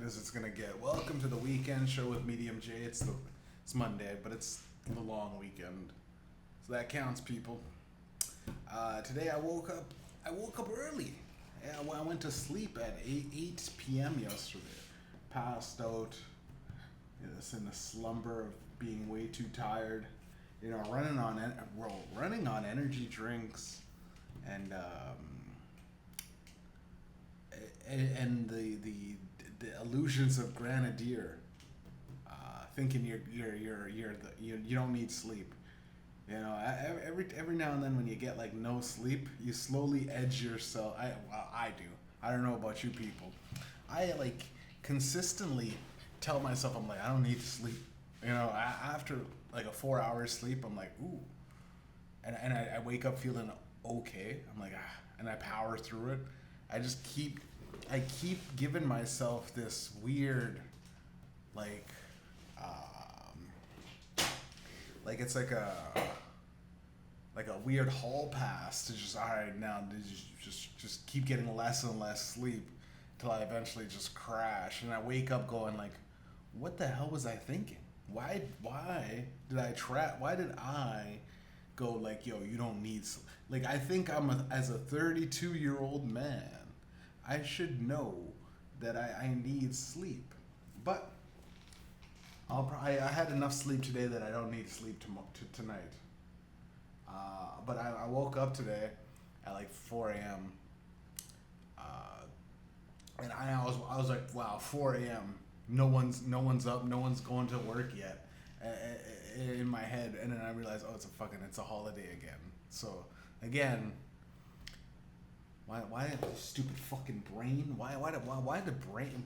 as it's gonna get. Welcome to the weekend show with Mediumjay. It's Monday, but it's the long weekend, so that counts, people. Today I woke up. I woke up early. Yeah, I went to sleep at 8 p.m. yesterday. Passed out. Just in the slumber of being way too tired. Running on energy drinks, and the illusions of grenadier, thinking you don't need sleep. Every now and then when you get like no sleep, you slowly edge yourself. I do. I don't know about you people. I like consistently tell myself I'm like I don't need to sleep. After like a 4 hours sleep, I'm like ooh, and I wake up feeling okay. I'm like and I power through it. I keep giving myself this weird, like, like it's like a weird hall pass to just all right now just keep getting less and less sleep till I eventually just crash and I wake up going like, what the hell was I thinking? Why did I trap? Why did I go like, yo, you don't need sleep? Like I think as a 32-year-old man, I should know that I need sleep, but I had enough sleep today that I don't need sleep tonight. But I woke up today at like 4 a.m. And I was like, wow, 4 a.m. No one's up, no one's going to work yet. In my head, and then I realized, oh, it's a holiday again. So again, why the stupid fucking brain? Why the brain?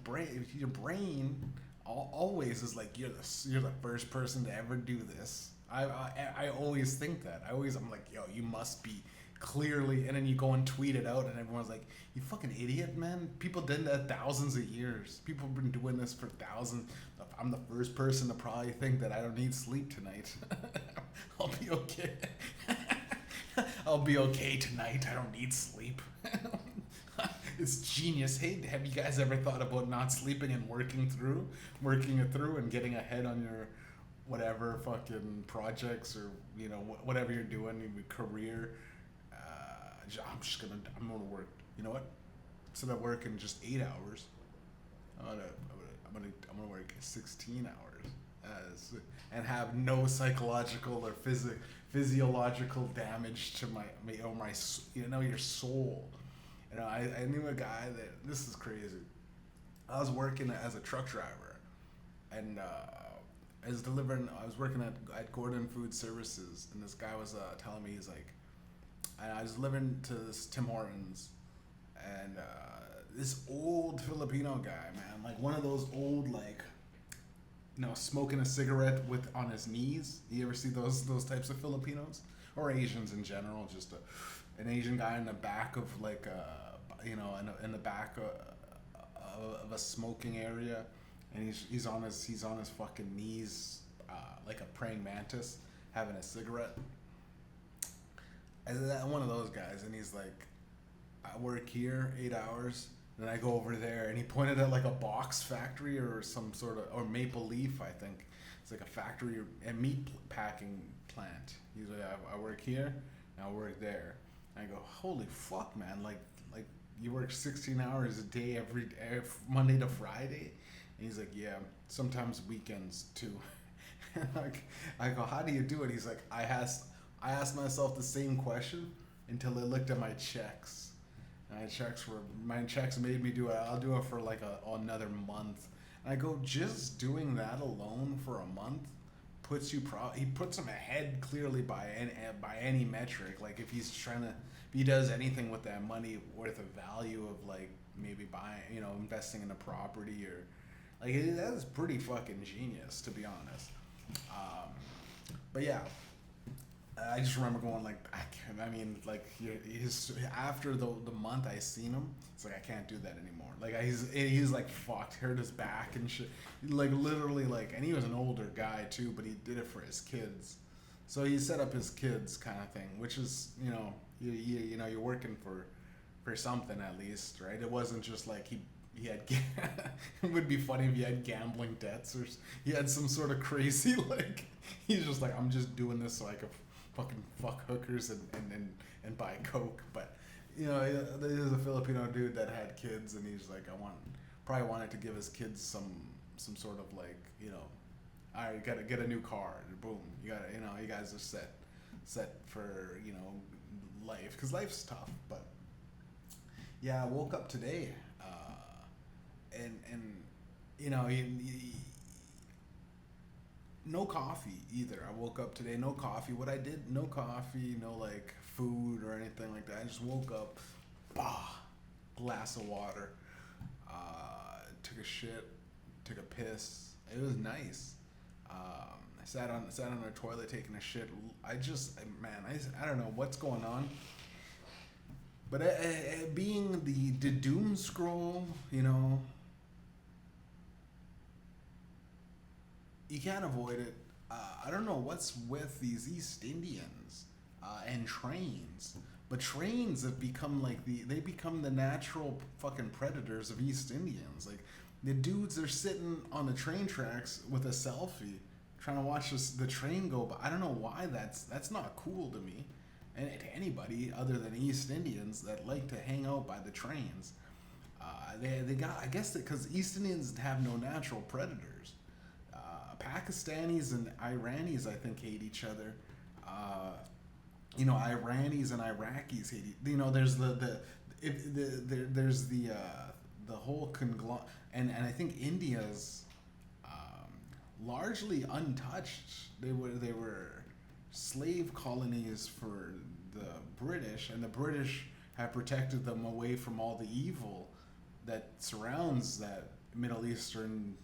Your brain always is like you're the first person to ever do this. I always think that. I'm like, yo, you must be clearly, and then you go and tweet it out, and everyone's like, you fucking idiot, man. People did that thousands of years. People have been doing this for thousands. I'm the first person to probably think that I don't need sleep tonight. I'll be okay. I'll be okay tonight. I don't need sleep. It's genius. Hey, have you guys ever thought about not sleeping and working it through and getting ahead on your whatever fucking projects or whatever you're doing in your career? I'm gonna work. You know what? Instead of working just 8 hours, I'm gonna work 16 hours and have no psychological or physiological damage to my your soul. I knew a guy that this is crazy. I was working as a truck driver, and I was working at Gordon Food Services, and this guy was telling me he's like, and I was delivering to this Tim Hortons, and this old Filipino guy, man, like one of those old like, smoking a cigarette on his knees. You ever see those types of Filipinos or Asians in general? Just an Asian guy in the back of like in the back of a smoking area, and he's on his fucking knees, like a praying mantis, having a cigarette. And one of those guys, and he's like, I work here 8 hours, and then I go over there, and he pointed at like a box factory or some sort of, or Maple Leaf, I think. It's like a factory or a meat packing plant. He's like, I work here, and I work there. And I go, holy fuck, man! Like you work 16 hours a day every Monday to Friday, and he's like, yeah, sometimes weekends too. And I go, how do you do it? He's like, I asked myself the same question until I looked at my checks. My checks made me do it. I'll do it for like another month. And I go, just doing that alone for a month he puts him ahead clearly by any metric. Like if he does anything with that money worth of value of like maybe buying, investing in a property or like that is pretty fucking genius, to be honest. But yeah. I just remember going like, after the month I seen him, it's like I can't do that anymore. Like he's like fucked, hurt his back and shit. Like literally like, and he was an older guy too, but he did it for his kids. So he set up his kids kind of thing, which is you're working for something at least, right? It wasn't just like he had it would be funny if he had gambling debts or he had some sort of crazy like he's just like I'm just doing this so I could fucking fuck hookers and buy coke. But you know, there's a Filipino dude that had kids and he's like probably wanted to give his kids some sort of like, you know, all right, you gotta get a new car, boom, you gotta, you know, you guys are set for, you know, life, because life's tough. But yeah, I woke up today and you know, no coffee either. I woke up today, no coffee. What I did, no coffee, no like food or anything like that. I just woke up, glass of water, took a shit, took a piss. It was nice. I sat on the toilet taking a shit. I don't know what's going on. But being the doom scroll, you know, you can't avoid it. I don't know what's with these East Indians and trains, but trains have become like they become the natural fucking predators of East Indians. Like the dudes are sitting on the train tracks with a selfie, trying to watch the train go. But I don't know why that's not cool to me, and to anybody other than East Indians that like to hang out by the trains. They got, I guess, because East Indians have no natural predators. Pakistanis and Iranis, I think, hate each other. You know, Iranis and Iraqis hate. You know, there's there's the whole conglomerate, and I think India's largely untouched. They were slave colonies for the British, and the British have protected them away from all the evil that surrounds that Middle Eastern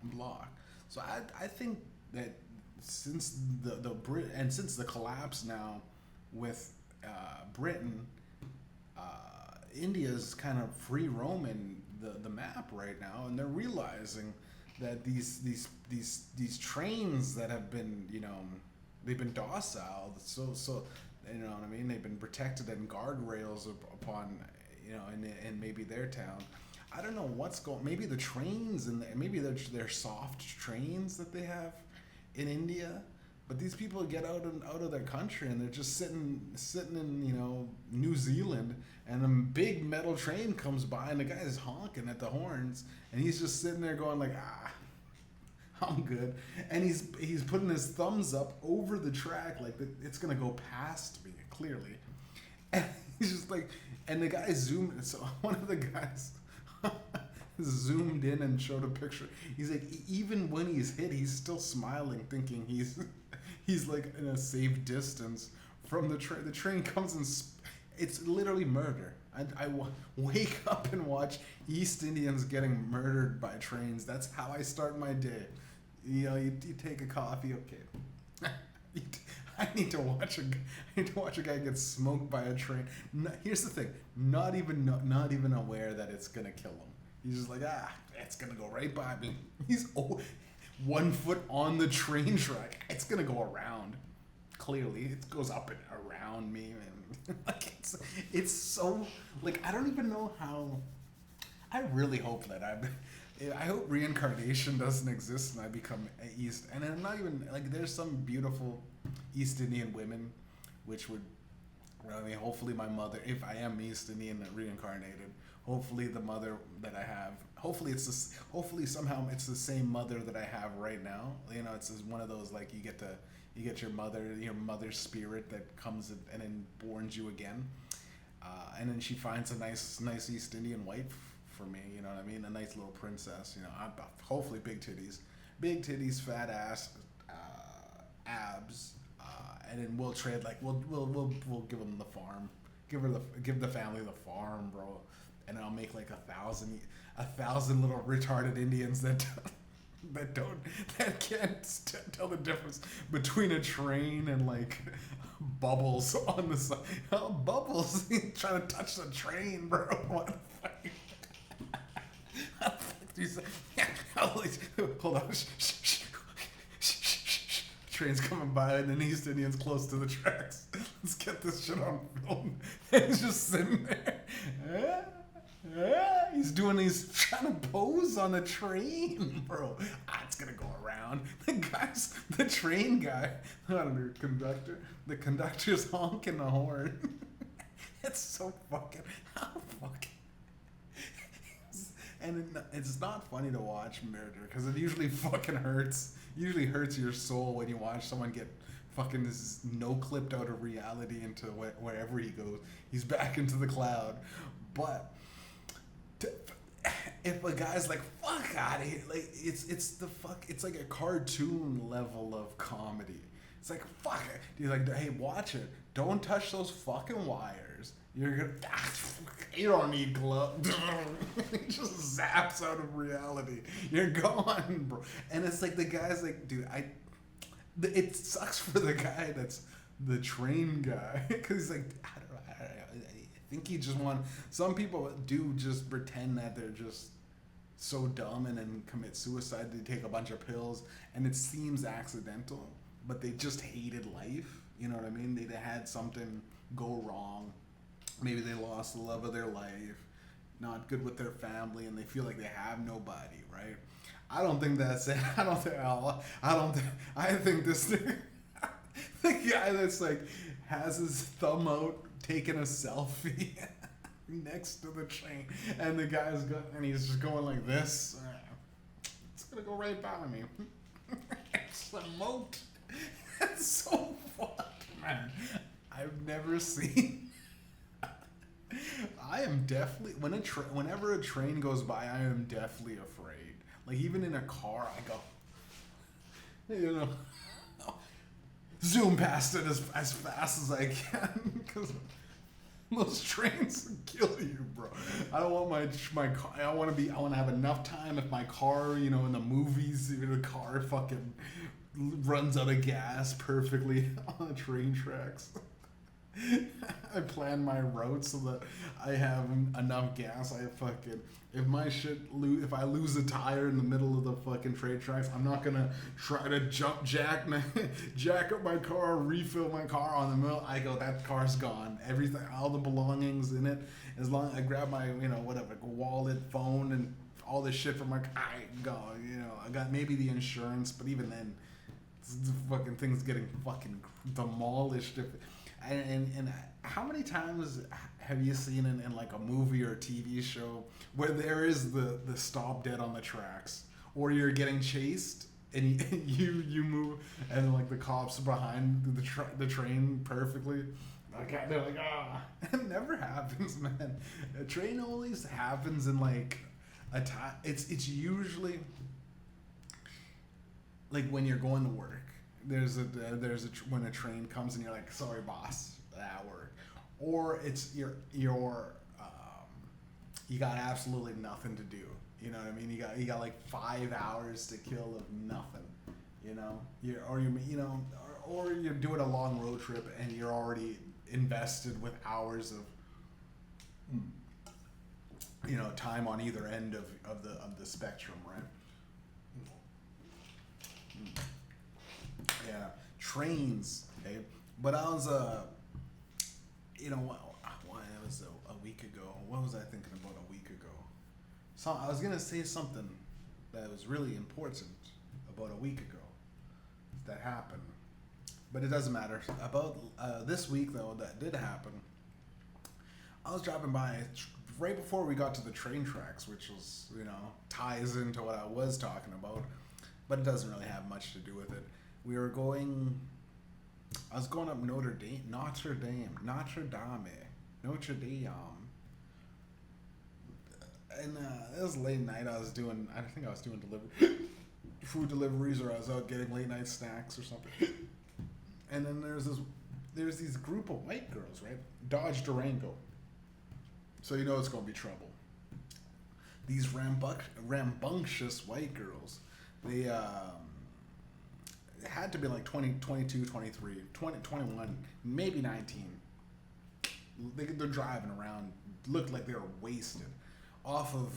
bloc. So I think that since since the collapse now with Britain, India's kind of free roaming the map right now, and they're realizing that these trains that have been, you know, they've been docile, so you know what I mean, they've been protected and guardrails upon, you know, in maybe their town. I don't know what's going. Maybe the trains and maybe they're soft trains that they have in India, but these people get out of their country and they're just sitting in, you know, New Zealand, and a big metal train comes by and the guy is honking at the horns and he's just sitting there going like, I'm good, and he's putting his thumbs up over the track like it's gonna go past me clearly, and he's just like, and the guy zoomed. So one of the guys zoomed in and showed a picture. He's like, even when he's hit, he's still smiling, thinking he's like in a safe distance from the train. The train comes and it's literally murder. I wake up and watch East Indians getting murdered by trains. That's how I start my day. You know, you take a coffee, okay. I need to watch a guy get smoked by a train. Here's the thing: not even aware that it's gonna kill him. He's just like, it's gonna go right by me. He's 1 foot on the train track. It's gonna go around. Clearly, it goes up and around me, and like it's so like I don't even know how. I really hope that I hope reincarnation doesn't exist and I become East. And I'm not even like, there's some beautiful East Indian women, which would, I mean, hopefully my mother, if I am East Indian reincarnated, hopefully the mother that I have, hopefully somehow it's the same mother that I have right now. You know, it's one of those like you get your mother's spirit that comes and then borns you again, and then she finds a nice East Indian wife for me, you know what I mean? A nice little princess, you know. Hopefully big titties, fat ass, abs, and then we'll trade. Like we'll give them the farm, give the family the farm, bro, and I'll make like 1,000 little retarded Indians that can't tell the difference between a train and like bubbles on the side. Oh, bubbles trying to touch the train, bro. What the fuck? Hold on. Train's coming by and then East Indians close to the tracks. Let's get this shit on film. And he's just sitting there. he's doing, he's trying to pose on a train, bro. It's gonna go around. The train guy, I don't know, conductor. The conductor's honking the horn. It's so fucking, how fucking. And it's not funny to watch murder because it usually fucking hurts. Usually hurts your soul when you watch someone get fucking this no clipped out of reality into wherever he goes. He's back into the cloud. But if a guy's like, fuck out of here, like it's like a cartoon level of comedy. It's like, fuck it. He's like, hey, watch it. Don't touch those fucking wires. You're gonna. You don't need gloves. He just zaps out of reality. You're gone, bro. And it's like the guy's like, dude, it sucks for the guy that's the train guy because he's like, I don't know. I think he just want. Some people do just pretend that they're just so dumb and then commit suicide. They take a bunch of pills and it seems accidental, but they just hated life. You know what I mean? They had something go wrong. Maybe they lost the love of their life, not good with their family, and they feel like they have nobody, right? I don't think that's it. I think this the guy that's like has his thumb out taking a selfie next to the train, and the guy's and he's just going like this. It's gonna go right by me. It's a moat. It's so fucked, man. I've never seen. I am definitely whenever a train goes by, I am definitely afraid. Like even in a car, I go, you know, zoom past it as fast as I can because those trains kill you, bro. I don't want my car. I want to have enough time if my car, you know, in the movies, even the car fucking runs out of gas perfectly on the train tracks. I plan my route so that I have enough gas. If I lose a tire in the middle of the fucking train tracks, I'm not gonna try to jack up my car, refill my car on the middle. I go, that car's gone. Everything, all the belongings in it. As long as I grab my, you know, whatever, wallet, phone, and all this shit from my car, I go. You know, I got maybe the insurance, but even then, the fucking thing's getting fucking demolished. And how many times have you seen in like a movie or a TV show where there is the stop dead on the tracks, or you're getting chased and you move and like the cops behind the train perfectly? Like they're like, it never happens, man. A train always happens in like a time. It's usually like when you're going to work. There's when a train comes and you're like, sorry boss, that work, or it's your you got absolutely nothing to do. You know what I mean? You got like 5 hours to kill of nothing. You know, or you're doing a long road trip and you're already invested with hours of time on either end of the spectrum, right? Yeah, trains. Okay, but I was it was a week ago. What was I thinking about a week ago? So I was gonna say something that was really important about a week ago that happened, but it doesn't matter. About this week though, that did happen. I was driving by right before we got to the train tracks, which was ties into what I was talking about, but it doesn't really have much to do with it. I was going up Notre Dame. And it was late night. I think I was doing food deliveries, or I was out getting late night snacks or something. And then there's these group of white girls, right? Dodge Durango. So you know it's going to be trouble. These rambunctious white girls, they had to be like 20, 22, 23, 20, 21, maybe 19. They're driving around, looked like they were wasted off of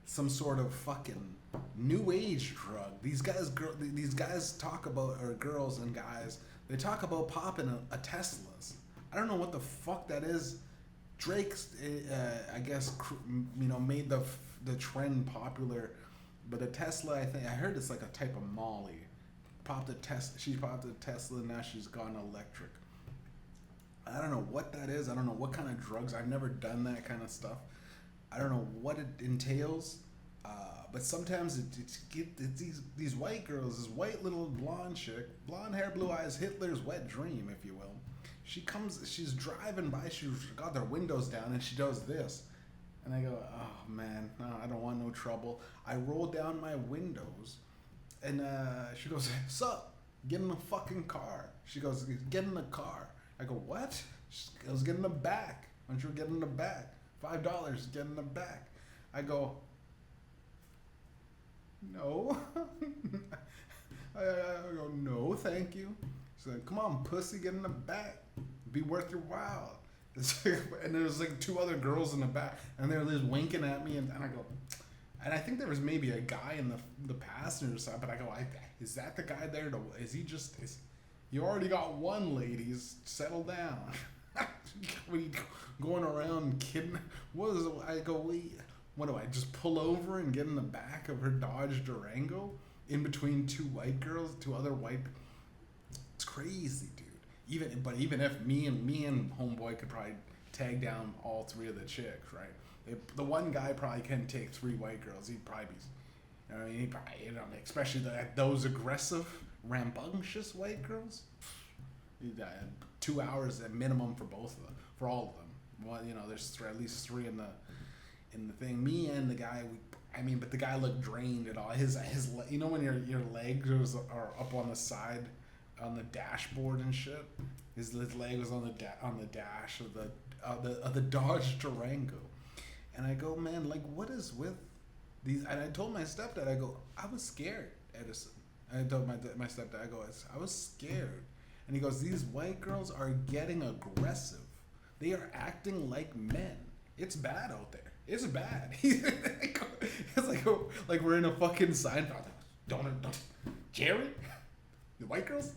some sort of fucking new age drug. These guys talk about, or girls and guys, they talk about popping a Teslas. I don't know what the fuck that is. Drake's, I guess, made the trend popular, but a Tesla, I heard it's like a type of Molly. She popped a Tesla, and now she's gone electric. I don't know what that is. I don't know what kind of drugs. I've never done that kind of stuff. I don't know what it entails. But sometimes it's these white girls, this white little blonde chick, blonde hair, blue eyes, Hitler's wet dream, if you will. She's driving by, she's got their windows down, and she does this. And I go, oh man, no, I don't want no trouble. I roll down my windows, and she goes, sup, get in the fucking car. She goes, get in the car. I go, what? She goes, get in the back. Why don't you get in the back? $5, get in the back. I go, no. I go, no, thank you. She's like, come on, pussy, get in the back. Be worth your while. And there's like two other girls in the back, and they're just winking at me, and I go, and I think there was maybe a guy in the passenger side, but I go, is that the guy there? You already got one, ladies. Settle down. When you going around kidding, what is it? I go, wait, what do I just pull over and get in the back of her Dodge Durango in between two other white? It's crazy, dude. Even if me and homeboy could probably tag down all three of the chicks, right? The one guy probably can take three white girls. He'd probably be, he'd probably, especially those aggressive, rambunctious white girls. 2 hours at minimum for all of them. Well, there's at least three in the thing. Me and the guy, but the guy looked drained at all. His when your legs are up on the side, on the dashboard and shit. His leg was on the dash of the Dodge Durango, and I go, man, like, what is with these? And I told my stepdad, I go, I was scared, Edison. I told my stepdad, I go, I was scared, and he goes, these white girls are getting aggressive. They are acting like men. It's bad out there. It's bad. It's like we're in a fucking Seinfeld. Don't, Jerry, the white girls.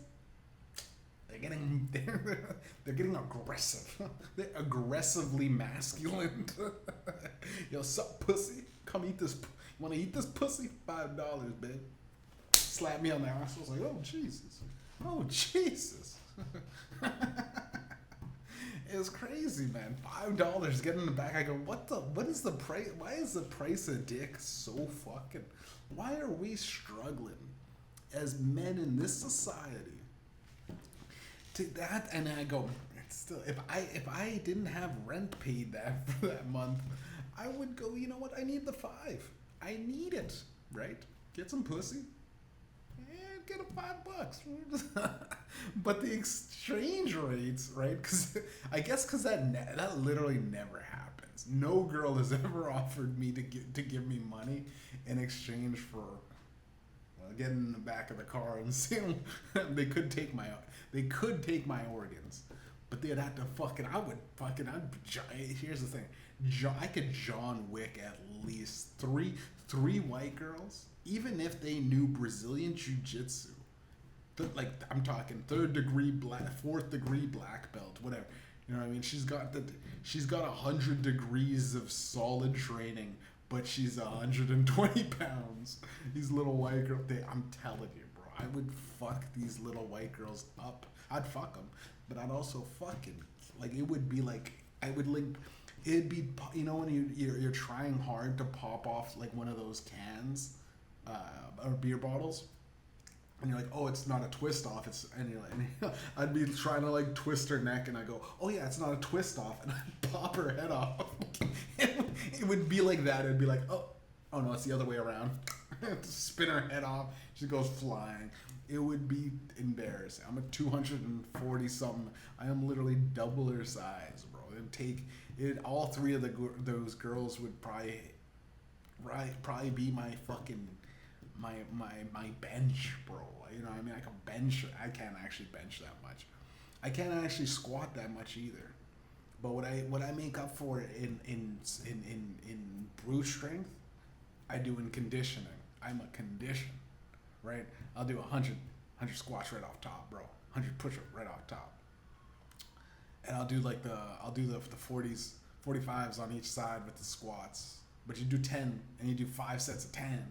They're getting aggressive. They're aggressively masculine. Yo, sup, pussy? Come eat this. You want to eat this pussy? $5, babe. Slap me on the ass. I was like, oh Jesus, oh Jesus. It was crazy, man. $5, get in the back. I go, what is the price? Why is the price of dick so fucking? Why are we struggling as men in this society? To that, and I go, still, if I didn't have rent paid for that month, I would go, you know what? I need the $5. I need it, right? Get some pussy. Get a $5. But the exchange rates, right? Because that literally never happens. No girl has ever offered me to give me money in exchange for getting in the back of the car and seeing. They could take my organs, but they'd have to here's the thing. I could John Wick at least three white girls, even if they knew Brazilian Jiu-Jitsu. Like, I'm talking 3rd degree black, 4th degree black belt, whatever. You know what I mean? She's got 100 degrees of solid training, but she's 120 pounds. These little white girls, I'm telling you, bro, I would fuck these little white girls up. I'd fuck them, but I'd also fucking, like, it would be like, it'd be, when you're trying hard to pop off like one of those cans, or beer bottles, and you're like, oh, it's not a twist off, and you're like, I'd be trying to like twist her neck, and I go, oh yeah, it's not a twist off, and I'd pop her head off. It would be like that. It'd be like, oh no, it's the other way around. Spin her head off, she goes flying. It would be embarrassing. I'm a 240 something. I am literally double her size, bro. It'd take it. All three of those girls would probably be my fucking my bench, bro. You know what I mean? I can bench. I can't actually bench that much. I can't actually squat that much either. But what I make up for in brute strength, I do in conditioning. I'm a condition, right? I'll do 100 squats right off top, bro. 100 push-ups right off top. And I'll do the 45s on each side with the squats. But you do 10 and you do 5 sets of 10.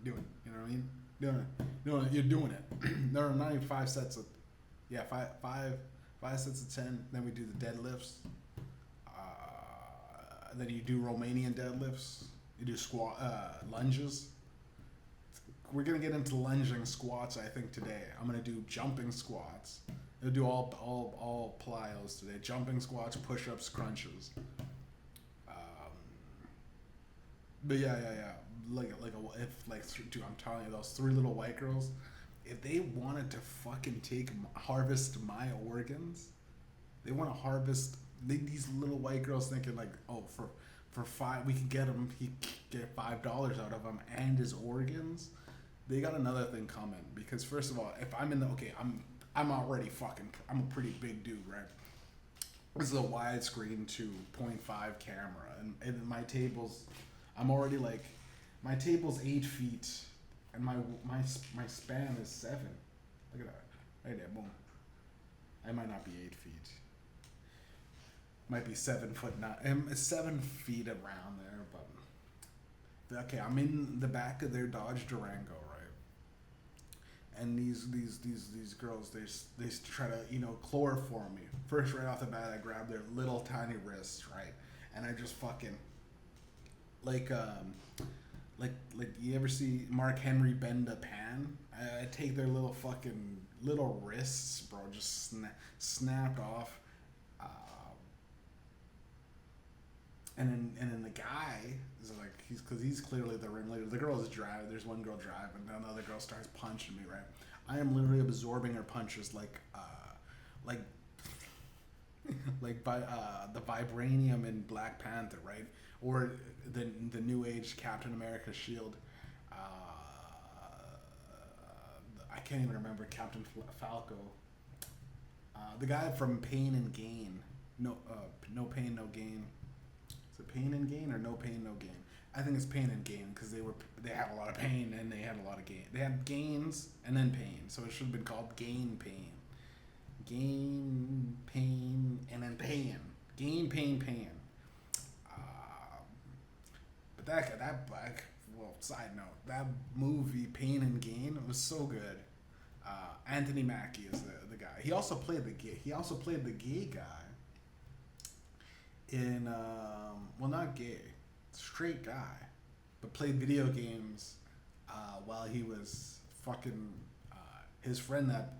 Do it. You know what I mean? Doing it. You're doing it. No, not even 5 sets of, yeah, five sets of 10. Then we do the deadlifts. Then you do Romanian deadlifts. You do lunges. We're gonna get into lunging squats, I think, today. I'm gonna do jumping squats. I'll do all plyos today. Jumping squats, push-ups, crunches. But yeah. Dude, I'm telling you, those three little white girls, if they wanted to fucking harvest my organs, they want to harvest these little white girls thinking like, oh, for five, we can get him, he get $5 out of him and his organs. They got another thing coming because first of all, if I'm in the I'm already I'm a pretty big dude, right? This is a widescreen to 0.5 camera, and my table's, I'm already like, my table's 8 feet, and my span is 7. Look at that, right there, boom. I might not be 8 feet. Might be 7 foot 9. 7 feet around there, but okay. I'm in the back of their Dodge Durango, right? And these girls, they try to chloroform me. First, right off the bat, I grab their little tiny wrists, right, and I just fucking like you ever see Mark Henry bend a pan? I take their little wrists, bro, just snapped off. And then the guy is like, he's clearly the ringleader. The girl is driving. There's one girl driving, and another girl starts punching me. Right, I am literally absorbing her punches like by the vibranium in Black Panther, right, or the New Age Captain America shield. I can't even remember Captain Falco. The guy from Pain and Gain. No Pain, No Gain. Is it Pain and Gain or No Pain, No Gain? I think it's Pain and Gain because they had a lot of pain and they had a lot of gain. They had gains and then pain, so it should have been called Gain Pain. Gain, pain, and then pain. Gain, pain, pain. But side note, that movie Pain and Gain was so good. Anthony Mackie is the guy. He also played the gay guy in not gay, straight guy, but played video games while he was fucking his friend that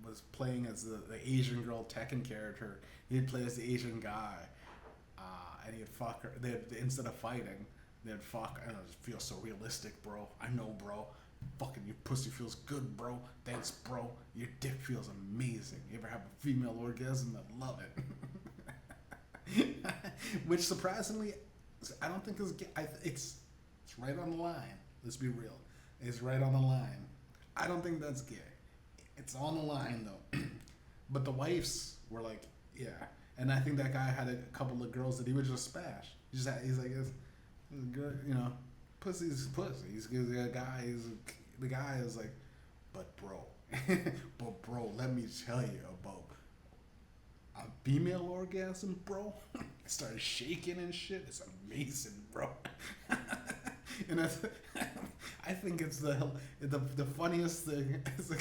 was playing as the Asian girl Tekken character. He'd play as the Asian guy, and he'd fuck her. Instead of fighting, they'd fuck. I don't know, it feels so realistic, bro. I know, bro. Fucking your pussy feels good, bro. Thanks, bro. Your dick feels amazing. You ever have a female orgasm? I love it. Which surprisingly, I don't think is gay. It's right on the line. Let's be real. It's right on the line. I don't think that's gay. It's on the line though. But the wives were like, yeah. And I think that guy had a couple of girls that he would just smash. He's like, it's good, pussy's pussy. The guy is like, but bro, let me tell you about a female orgasm, bro. I started shaking and shit. It's amazing, bro. And I think it's the funniest thing is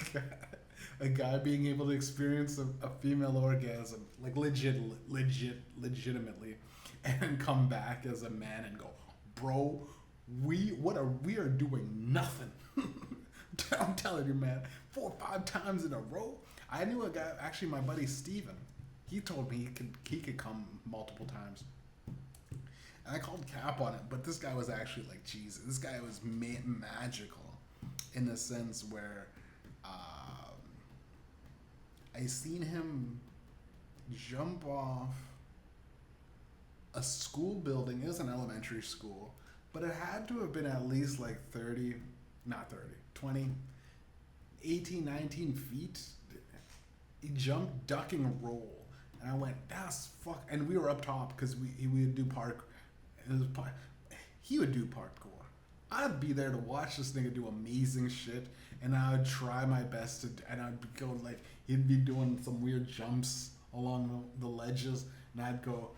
a guy being able to experience a female orgasm, like legitimately, and come back as a man and go, bro, we are doing nothing. I'm telling you, man, 4 or 5 times in a row. I knew a guy, actually my buddy Steven, he told me he could come multiple times. And I called cap on it, but this guy was actually like Jesus. This guy was magical in the sense where I seen him jump off a school building. It was an elementary school, but it had to have been at least like 20, 18, 19 feet. He jumped, duck, and roll. And I went, that's fuck. And we were up top because we would do he would do parkour. I'd be there to watch this nigga do amazing shit, and I would try my best and I'd go like, he'd be doing some weird jumps along the ledges, and I'd go,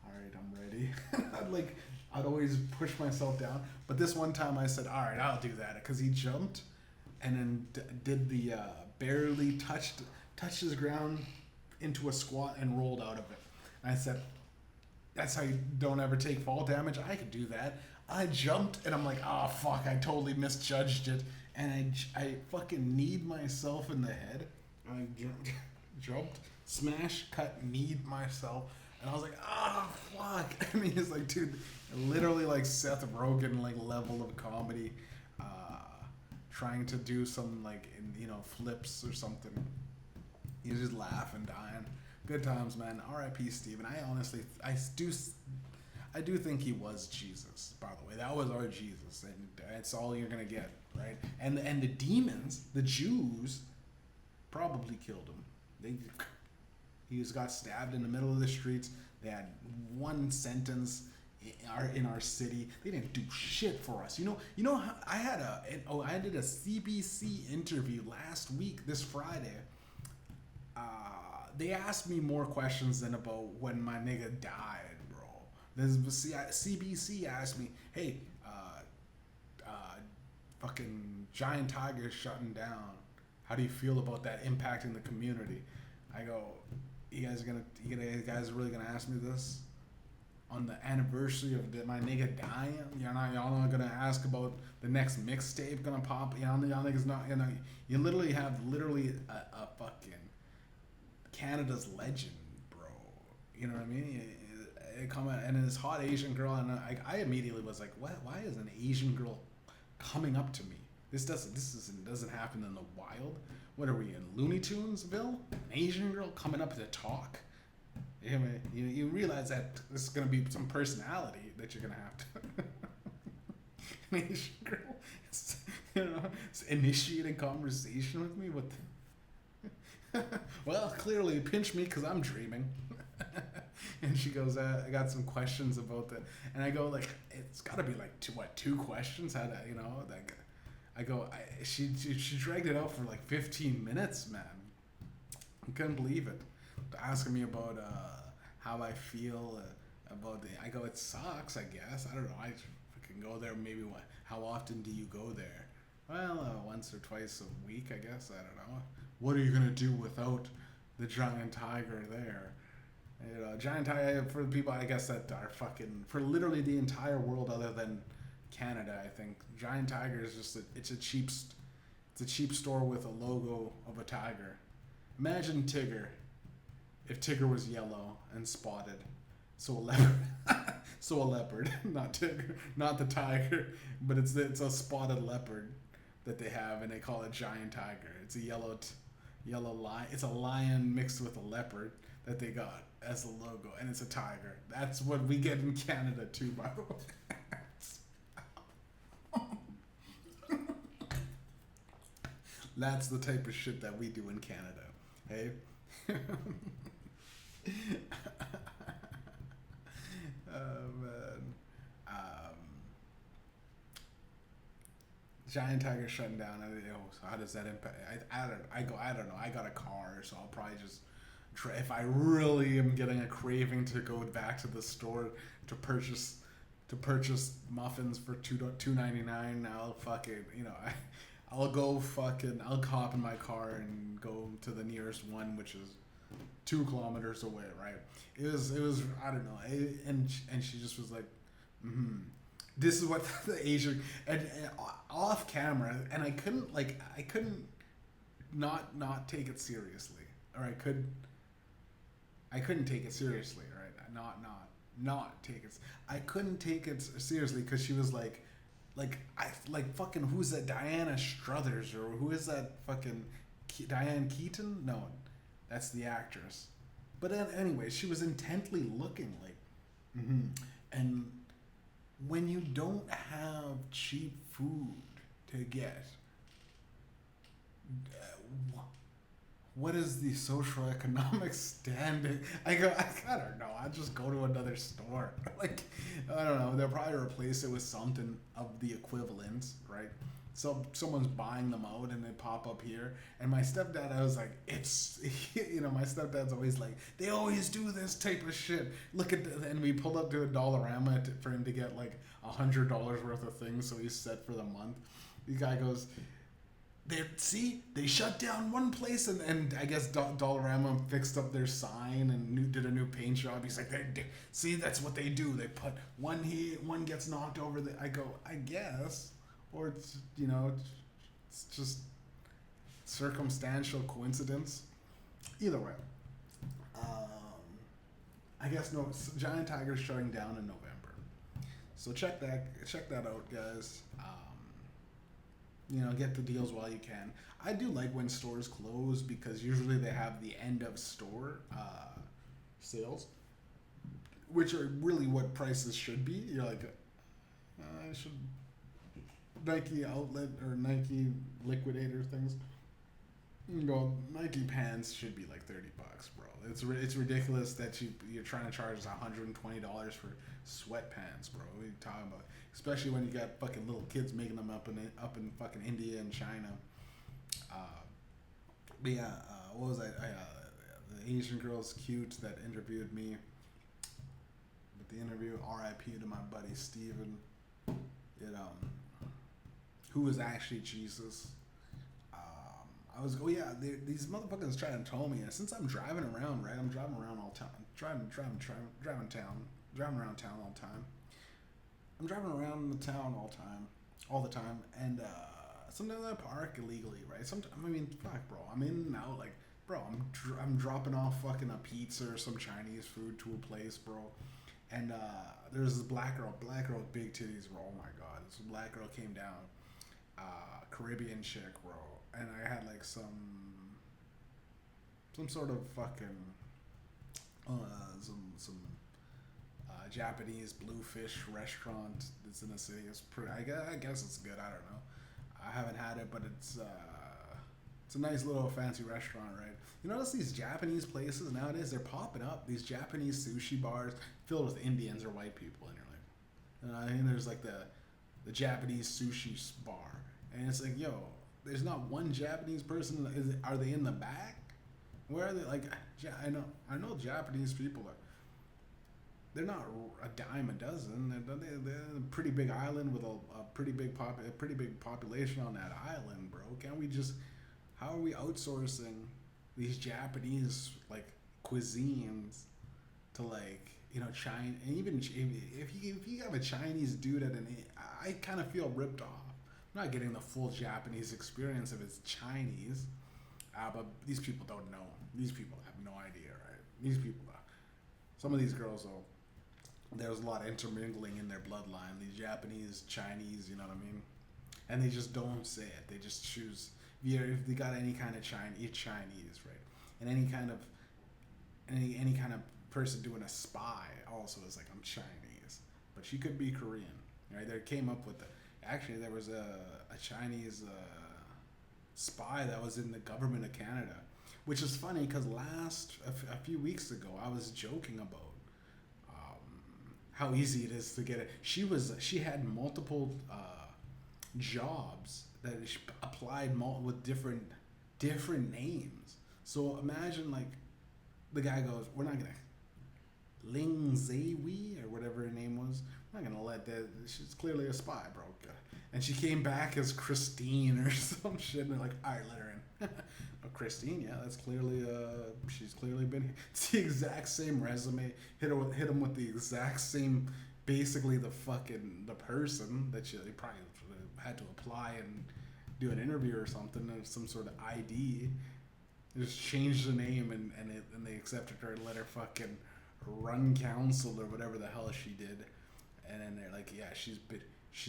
I right, I'm ready. I'd always push myself down. But this one time I said, all right, I'll do that. Because he jumped and then did the barely touched his ground into a squat and rolled out of it. And I said, that's how you don't ever take fall damage. I could do that. I jumped and I'm like, oh fuck, I totally misjudged it. And I fucking kneed myself in the head. I jumped, smash, cut, kneed myself. And I was like, ah, oh, fuck. I mean, it's like, dude, literally like Seth Rogen like level of comedy, trying to do some like, flips or something. He's just laughing, dying. Good times, man. R.I.P. Steven. I do think he was Jesus. By the way, that was our Jesus, and that's all you're gonna get, right? And the demons, the Jews, probably killed him. He just got stabbed in the middle of the streets. They had one sentence in our city. They didn't do shit for us. You know how I did a CBC interview last week, this Friday. They asked me more questions than about when my nigga died, bro. CBC asked me, hey, fucking Giant Tiger shutting down. How do you feel about that impacting the community? I go, you guys are really gonna ask me this on the anniversary of my nigga dying? Y'all not gonna ask about the next mixtape gonna pop? Y'all niggas not, you literally have a fucking Canada's legend, bro. You know what I mean? It come out, and this hot Asian girl, and I immediately was like, what? Why is an Asian girl coming up to me? This doesn't happen in the wild. What are we in, Looney Tunesville? An Asian girl coming up to talk? You realize that this is gonna be some personality that you're gonna have to. An Asian girl, it's initiating conversation with me. What? Well, clearly pinch me because I'm dreaming. And she goes, I got some questions about that. And I go, like, it's got to be like two questions? How to, like, I go, she dragged it out for like 15 minutes, man. I couldn't believe it. Asking me about how I feel about I go, it sucks, I guess. I don't know. I can go there maybe. How often do you go there? Well, once or twice a week, I guess. I don't know. What are you gonna do without the giant tiger there? Giant tiger, for the people, I guess, that are fucking, for literally the entire world other than Canada, I think giant tiger is just it's a cheap store with a logo of a tiger. Imagine Tigger if Tigger was yellow and spotted. So a leopard, not Tigger, not the tiger, but it's a spotted leopard that they have, and they call it giant tiger. It's a yellow lion. It's a lion mixed with a leopard that they got as a logo, and it's a tiger. That's what we get in Canada too, by the way. That's the type of shit that we do in Canada. Hey. Oh man. Giant tiger shutting down. So how does that impact? I don't know. I got a car, so I'll probably just if I really am getting a craving to go back to the store to purchase muffins for $2.99. I'll fucking I'll hop in my car and go to the nearest one, which is 2 kilometers away. Right? It was I don't know. And she just was like, this is what the Asian and off camera, and I couldn't not take it seriously, or I couldn't take it seriously, right? Not take it. I couldn't take it seriously because she was like fucking, who's that, Diana Struthers, or who is that fucking Diane Keaton? No, that's the actress. But then anyway, she was intently looking like, and when you don't have cheap food to get, what is the socioeconomic standing? I don't know. I just go to another store. Like, I don't know. They'll probably replace it with something of the equivalent, right? So someone's buying them out and they pop up here. And my stepdad, I was like, it's, my stepdad's always like, they always do this type of shit. Look at the, and we pulled up to a Dollarama for him to get like $100 worth of things. So he's set for the month. The guy goes, they shut down one place, and I guess Dollarama fixed up their sign and did a new paint job. He's like, see, that's what they do. They put one gets knocked over. I go, I guess, or it's it's just circumstantial coincidence. Either way, I guess no. Giant Tiger's shutting down in November, so check that out, guys. Get the deals while you can. I do like when stores close because usually they have the end of store sales, which are really what prices should be. You're like, I should Nike outlet or Nike liquidator things. You go, Nike pants should be like $30, bro. It's ridiculous that you're trying to charge us $120 for sweatpants, bro. What are you talking about? Especially when you got fucking little kids making them up in fucking India and China. But yeah, what was I? The Asian girl's cute that interviewed me. But the interview, R.I.P. to my buddy Steven. Who was actually Jesus. These motherfuckers trying to tell me. Since I'm driving around, right? I'm driving around all time. Driving around town all the time. I'm driving around the town all the time, and sometimes I park illegally, right? Sometimes, fuck, bro. I'm in and out, like, bro. I'm dropping off fucking a pizza or some Chinese food to a place, bro. And there's this black girl with big titties, bro. Oh my god, this black girl came down, Caribbean chick, bro. And I had like some sort of fucking some Japanese bluefish restaurant that's in the city. I guess it's good. I don't know. I haven't had it, but it's a nice little fancy restaurant, right? You notice these Japanese places nowadays, they're popping up. These Japanese sushi bars filled with Indians or white people, and you're like, and there's like the Japanese sushi bar, and it's like, yo, there's not one Japanese person. Are they in the back? Where are they? Like, I know Japanese people are. They're not a dime a dozen. They're a pretty big island with a pretty big population on that island, bro. Can't we just? How are we outsourcing these Japanese like cuisines to like China? And even if you have a Chinese dude I kind of feel ripped off. I'm not getting the full Japanese experience if it's Chinese, but these people don't know. These people have no idea, right? These people, some of these girls, though, there's a lot of intermingling in their bloodline. These Japanese, Chinese, you know what I mean? And they just don't say it. They just choose. If they got any kind of Chinese, right? And any kind of person doing a spy also is like, I'm Chinese, but she could be Korean, right? They came up with actually there was a Chinese spy that was in the government of Canada, which is funny because a few weeks ago I was joking about how easy it is to get it. She had multiple jobs that she applied with different names. So imagine like the guy goes, we're not gonna Ling Ziwi or whatever her name was. I'm not gonna let that. She's clearly a spy, bro. And she came back as Christine or some shit. And they're like, all right, let her in. But Christine, yeah, that's clearly she's clearly been. It's the exact same resume. Hit him with the exact same. Basically, the person that they probably had to apply and do an interview or something, or some sort of ID. They just changed the name and they accepted her and let her fucking run council or whatever the hell she did. And then they're like, yeah, she's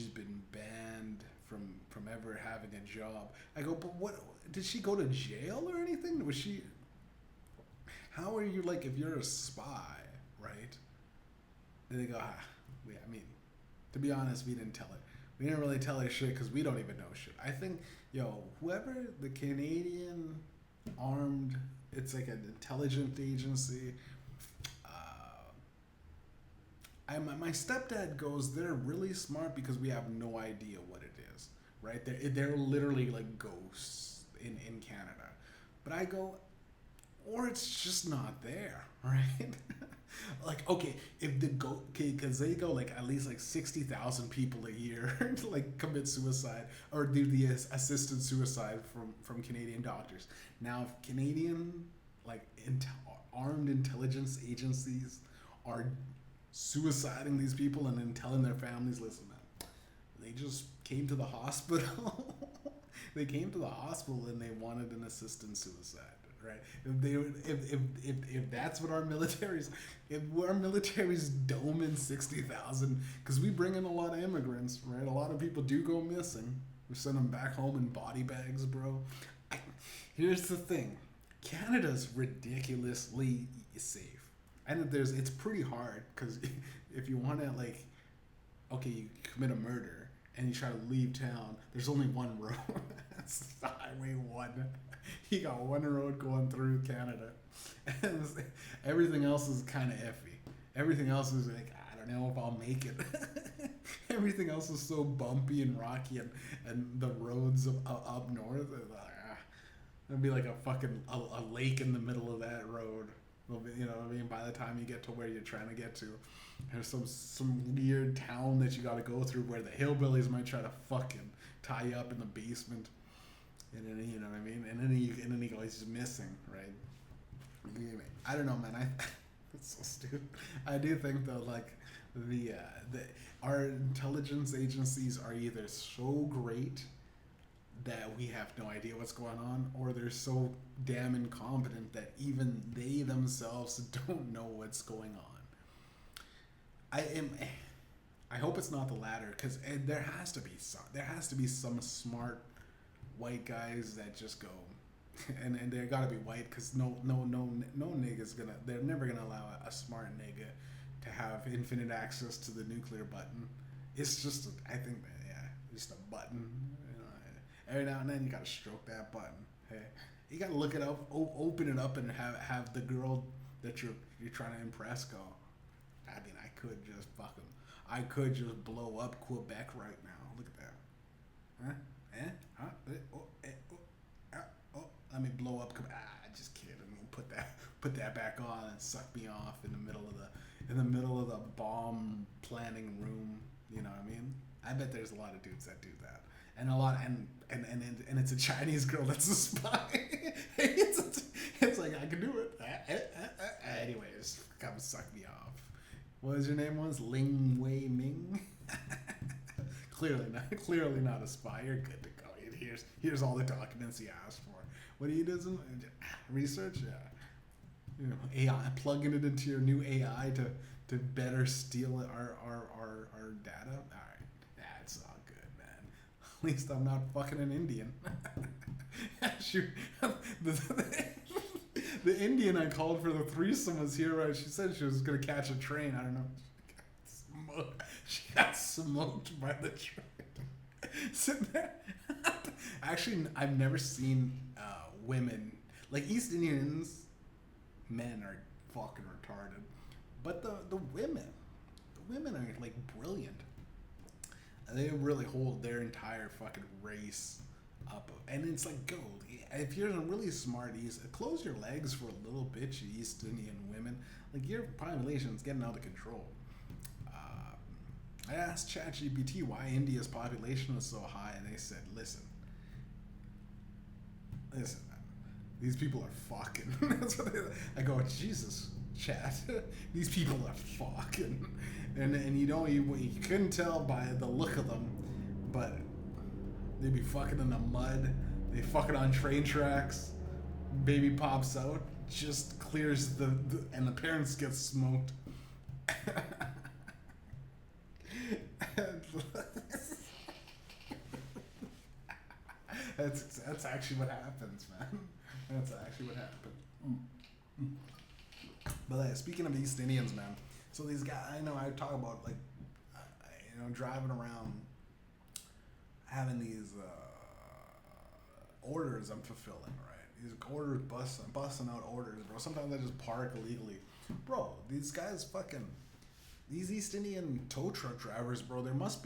been banned from ever having a job. I go, but what? Did she go to jail or anything? Was she? How are you like if you're a spy, right? And they go, yeah, to be honest, we didn't tell her. We didn't really tell her shit because we don't even know shit. I think, whoever the Canadian armed, it's like an intelligence agency. My stepdad goes, they're really smart because we have no idea what it is. right? They're literally like ghosts in Canada. But I go, or it's just not there, right? Like, okay, if the go, okay, because they go like at least like 60,000 people a year to like commit suicide or do the assisted suicide from Canadian doctors. Now, if Canadian like armed intelligence agencies are suiciding these people and then telling their families, listen, man, they just came to the hospital. They came to the hospital and they wanted an assisted suicide. Right? If that's what our military's, if our military's doming 60,000, because we bring in a lot of immigrants, right? A lot of people do go missing. We send them back home in body bags, bro. Here's the thing, Canada's ridiculously safe, and it's pretty hard because if you want to like, okay, you commit a murder and you try to leave town, there's only one road. That's Highway 1. You got one road going through Canada. And everything else is kind of iffy. Everything else is like, I don't know if I'll make it. Everything else is so bumpy and rocky, and the roads up north, it'll be like a fucking a lake in the middle of that road. You know what I mean? By the time you get to where you're trying to get to, there's some weird town that you got to go through where the hillbillies might try to fucking tie you up in the basement. And then, you know what I mean? And then he goes, he's missing, right? I don't know, man. It's so stupid. I do think though, like the our intelligence agencies are either so great that we have no idea what's going on, or they're so damn incompetent that even they themselves don't know what's going on. I hope it's not the latter, because there has to be some smart white guys that just go, and they gotta be white, because no nigga's gonna, they're never gonna allow a smart nigga to have infinite access to the nuclear button. It's just I think that, yeah, just a button. You know, every now and then you gotta stroke that button. Hey, you gotta look it up, open it up, and have the girl that you're trying to impress go, I mean, I could just blow up Quebec right now. Look at that. Huh? Let me blow up. Just kidding. Put that back on and suck me off in the middle of the bomb planning room. You know what I mean? I bet there's a lot of dudes that do that, and it's a Chinese girl that's a spy. It's like, I can do it. Anyways, come suck me off. What was your name? Ling Wei Ming. Clearly not a spy. You're good to go. Here's all the documents he asked for. What do you do? Research? Yeah. You know, AI, plugging it into your new AI to better steal our data. All right, that's all good, man. At least I'm not fucking an Indian. Shoot, the Indian I called for the threesome was here. Right? She said she was gonna catch a train. I don't know. She got smoked by the train. Sitting there. Actually, I've never seen women, like East Indians, men are fucking retarded, but the women are like brilliant. They really hold their entire fucking race up, and it's like gold. If you're really smart, close your legs for a little bit, you East Indian women. Like, your population's getting out of control. I asked ChatGPT why India's population was so high, and they said, listen, man, these people are fucking. That's what I go, Jesus, Chat, these people are fucking. And you couldn't tell by the look of them, but they'd be fucking in the mud, they fucking on train tracks, baby pops out, just clears and the parents get smoked. That's actually what happens, man. That's actually what happened. But speaking of East Indians, man, so these guys, I know I talk about, like, driving around, having these orders I'm fulfilling, right? These orders, busting out orders, bro. Sometimes I just park illegally. Bro, these guys fucking, these East Indian tow truck drivers, bro, they must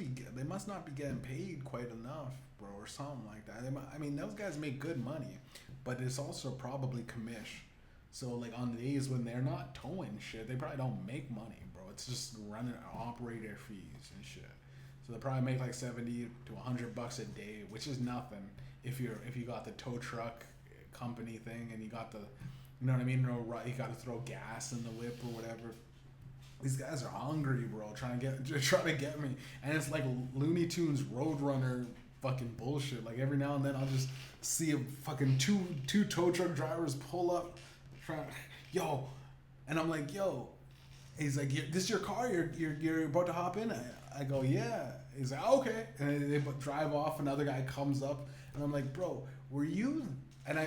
not be getting paid quite enough, bro, or something like that. I mean, those guys make good money, but it's also probably commish. So like on the days when they're not towing shit, they probably don't make money, bro. It's just running operator fees and shit. So they probably make like 70 to $100 a day, which is nothing if you got the tow truck company thing and you got the, you know what I mean? You got to throw gas in the whip or whatever. These guys are hungry, bro, trying to get me, and it's like Looney Tunes Roadrunner fucking bullshit. Like every now and then I'll just see a fucking two tow truck drivers pull up, yo, and I'm like, yo, he's like, this is your car? You're about to hop in? I go, yeah. He's like, okay, and they drive off. Another guy comes up, and I'm like, bro, were you? And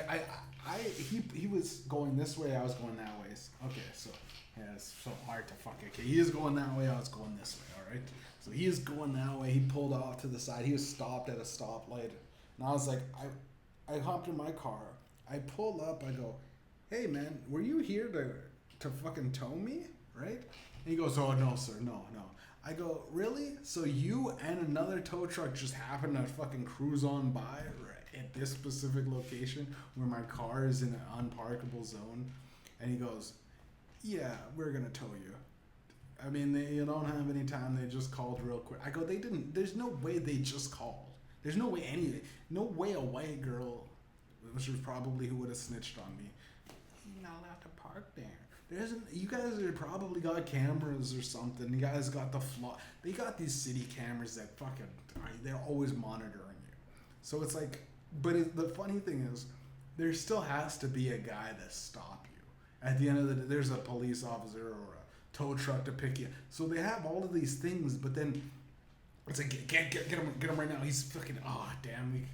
he was going this way, I was going that way. Okay, so. Yeah, it's so hard to fucking. Okay, he is going that way. I was going this way. All right. So he is going that way. He pulled off to the side. He was stopped at a stoplight, and I was like, I hopped in my car. I pulled up. I go, hey man, were you here to fucking tow me? Right? And he goes, oh no sir, no. I go, really? So you and another tow truck just happened to fucking cruise on by at this specific location where my car is in an unparkable zone? And he goes, yeah, we're gonna tow you. I mean, you don't have any time. They just called real quick. I go, they didn't. There's no way they just called. There's no way no way a white girl, which was probably who would have snitched on me, you're not allowed to park there. There isn't. You guys are probably got cameras or something. You guys got They got these city cameras that fucking. They're always monitoring you. So it's like, but the funny thing is, there still has to be a guy to stop you. At the end of the day, there's a police officer or a tow truck to pick you. So they have all of these things, but then it's like, get him right now. He's fucking, oh, damn.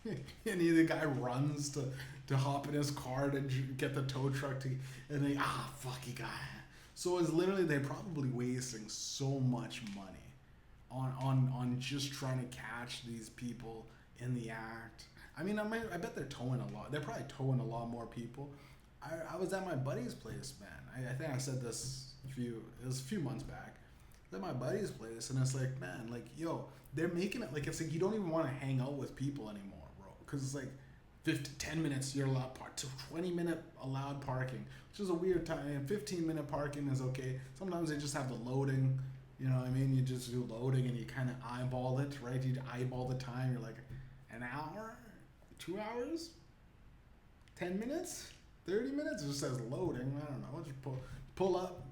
And the guy runs to hop in his car to get the tow truck to, and they, fuck, he got it. So it's literally, they're probably wasting so much money on just trying to catch these people in the act. I mean, I bet they're towing a lot. They're probably towing a lot more people. I was at my buddy's place, man. I think I said this it was a few months back. I was at my buddy's place, and it's like, man, like, yo, they're making it like, it's like you don't even want to hang out with people anymore, bro. Because it's like 10 minutes you're allowed park, to 20-minute allowed parking, which is a weird time. And 15-minute parking is okay. Sometimes they just have the loading, you know what I mean? You just do loading and you kind of eyeball it, right? You eyeball the time. You're like, an hour? 2 hours? 10 minutes? 30 minutes? It just says loading. I don't know. Just pull up.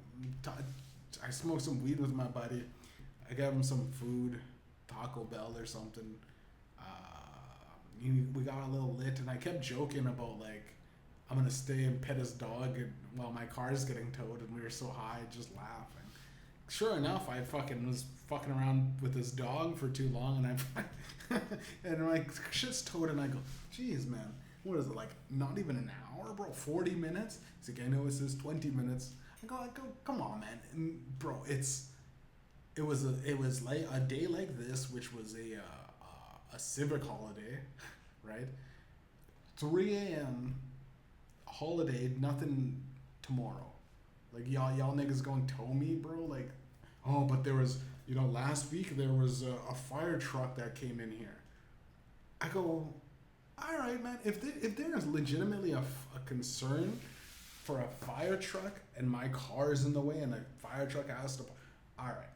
I smoked some weed with my buddy. I gave him some food, Taco Bell or something. We got a little lit, and I kept joking about, like, I'm going to stay and pet his dog while my car's getting towed, and we were so high, just laughing. Sure enough, I fucking was fucking around with this dog for too long, and and like, shit's towed, and I go, geez, man. What is it, like, not even an hour, bro? 40 minutes? He's like, I know it says 20 minutes. I go, come on, man. And bro, it was like a day like this, which was a civic holiday, right? 3 a.m. holiday, nothing tomorrow. Like, y'all niggas going to tow me, bro? Like, oh, but there was, last week there was a fire truck that came in here. I go, all right, man. If there is legitimately a concern for a fire truck and my car is in the way and a fire truck has to, all right,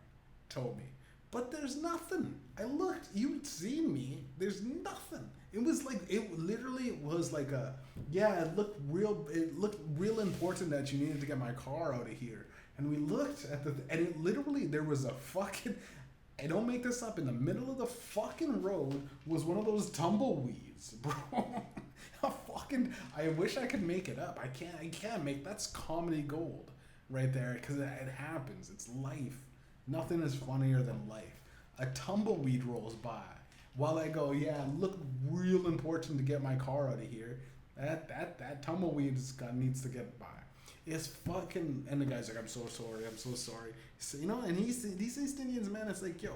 tow me. But there's nothing. I looked. You'd seen me. There's nothing. It was like, it literally was like it looked real important that you needed to get my car out of here. And we looked at and it literally, there was a fucking, I don't make this up, in the middle of the fucking road was one of those tumbleweeds, bro. I wish I could make it up. I can't make, that's comedy gold right there, because it happens. It's life. Nothing is funnier than life. A tumbleweed rolls by while I go, yeah, look real important to get my car out of here. That tumbleweed needs to get by. It's fucking, and the guy's like, I'm so sorry. So, and these East Indians, man, it's like, yo,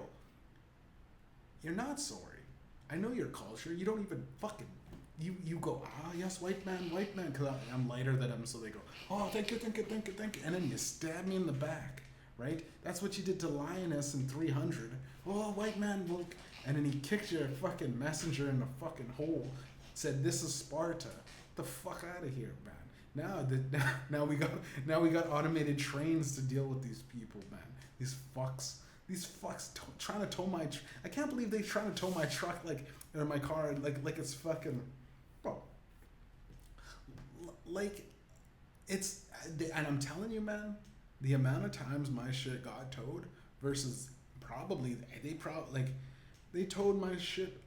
you're not sorry. I know your culture. You don't even fucking, you go, yes, white man, because I'm lighter than them, so they go, oh, thank you. And then you stab me in the back, right? That's what you did to Lioness in 300. Oh, white man, look. And then he kicked your fucking messenger in the fucking hole. Said, "This is Sparta." Get the fuck out of here, man. Now we got automated trains to deal with these people, man. These fucks. Trying to tow my. I can't believe they trying to tow my truck or my car like it's fucking. Bro. Like, it's, and I'm telling you, man, the amount of times my shit got towed versus they towed my shit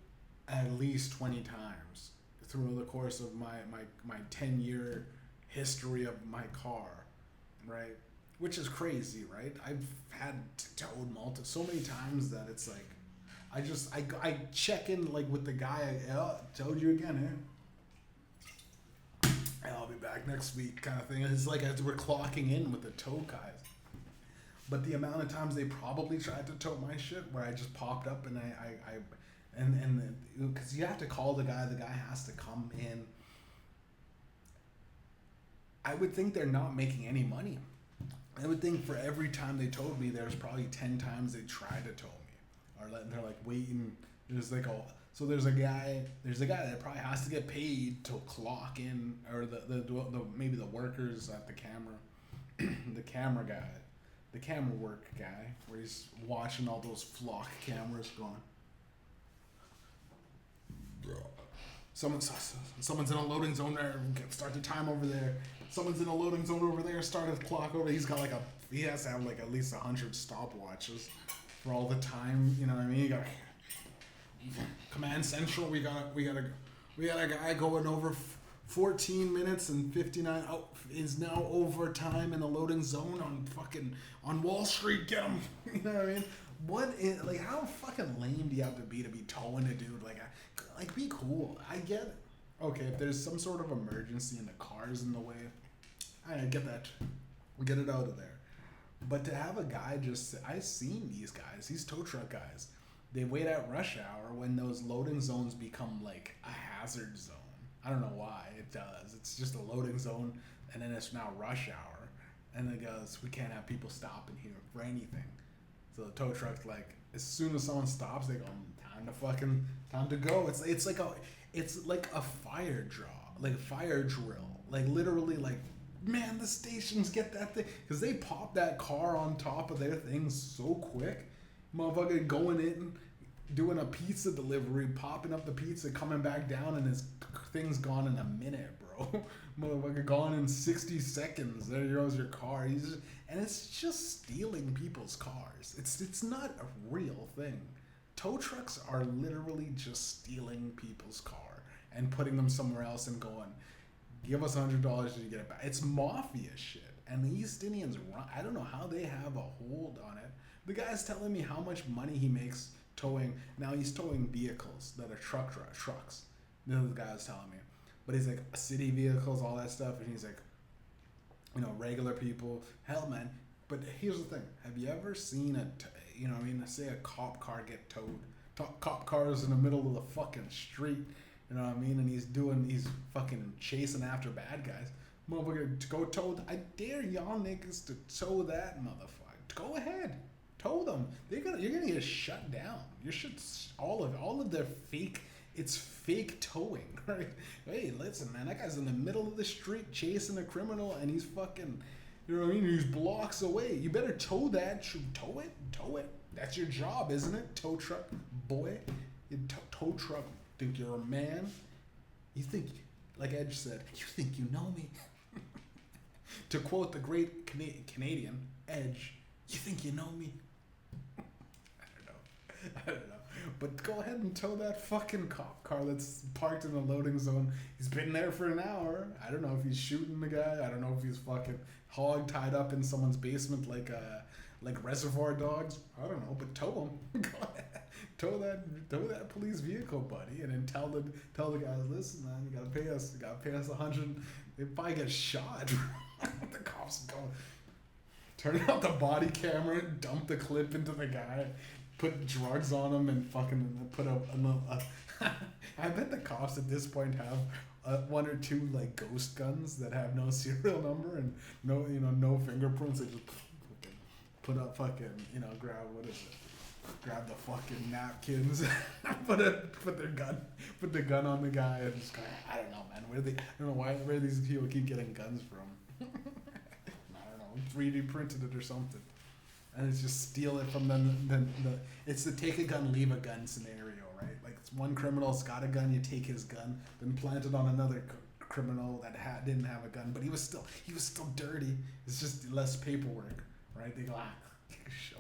at least 20 times through the course of my 10-year history of my car, right? Which is crazy, right? I've had towed so many times that it's like, I check in like with the guy. Told you again, I'll be back next week, kind of thing. It's like as we're clocking in with the tow guys. But the amount of times they probably tried to tow my shit, where I just popped up and because you have to call the guy has to come in. I would think they're not making any money. I would think for every time they towed me, there's probably 10 times they tried to tow me, or they're like waiting. There's like so there's a guy that probably has to get paid to clock in, or the maybe the workers at the camera, the camera guy, the camera work guy, where he's watching all those flock cameras going. Someone's in a loading zone there. Start the time over there. Someone's in a loading zone over there. Start a clock over. He has to have like at least 100 stopwatches for all the time. You know what I mean? You got Command Central. We got a guy going over 14 minutes and 59. Oh, is now overtime in the loading zone on Wall Street. Get him. You know what I mean? How fucking lame do you have to be towing a dude? Be cool. I get it. Okay, if there's some sort of emergency and the car's in the way, I get that. We get it out of there. But to have a guy I've seen these guys, these tow truck guys, they wait at rush hour when those loading zones become like a hazard zone. I don't know why it does. It's just a loading zone, and then it's now rush hour. And it goes, we can't have people stopping here for anything. So the tow truck's like, as soon as someone stops, they go, time to go. It's like a fire draw, like a fire drill, like literally, like, man, the stations get that thing, because they pop that car on top of their things so quick. Motherfucker going in, doing a pizza delivery, popping up the pizza, coming back down, and his thing's gone in a minute, bro. Motherfucker gone in 60 seconds. There goes your car. And it's just stealing people's cars. It's not a real thing. Tow trucks are literally just stealing people's car and putting them somewhere else and going, give us $100 to get it back. It's mafia shit. And the East Indians, I don't know how they have a hold on it. The guy's telling me how much money he makes towing. Now he's towing vehicles that are trucks. The other guy was telling me. But he's like, city vehicles, all that stuff. And he's like, regular people. Hell, man. But here's the thing. Have you ever seen say a cop car get towed? Cop cars in the middle of the fucking street. You know what I mean? And he's fucking chasing after bad guys. Motherfucker, to go tow. I dare y'all niggas to tow that motherfucker. Go ahead. Tow them. You're gonna get shut down. Your shit's all of their fake. It's fake towing, right? Hey, listen, man, that guy's in the middle of the street chasing a criminal, and he's fucking, you know what I mean? He's blocks away. You better tow that. Tow it. That's your job, isn't it? Tow truck boy. You tow truck. Think you're a man? You think, like Edge said, you think you know me? To quote the great Canadian Edge, you think you know me? I don't know. But go ahead and tow that fucking cop car that's parked in the loading zone. He's been there for an hour. I don't know if he's shooting the guy. I don't know if he's fucking hog tied up in someone's basement like Reservoir Dogs. I don't know, but tow him. Go ahead. Tow that police vehicle, buddy, and then tell the guys, listen, man, you gotta pay us 100. They probably get shot. The cops go turn out the body camera, dump the clip into the guy, put drugs on him, and fucking put a I bet the cops at this point have one or two like ghost guns that have no serial number and no fingerprints. They just put up fucking, grab, what is it? Grab the fucking napkins, put the gun on the guy, and just go, I don't know, man. I don't know where these people keep getting guns from. I don't know, 3D printed it or something, and it's just steal it from it's the take a gun, leave a gun scenario, right? Like one criminal's got a gun, you take his gun, then plant it on another criminal that didn't have a gun, but he was still dirty. It's just less paperwork, right? They go,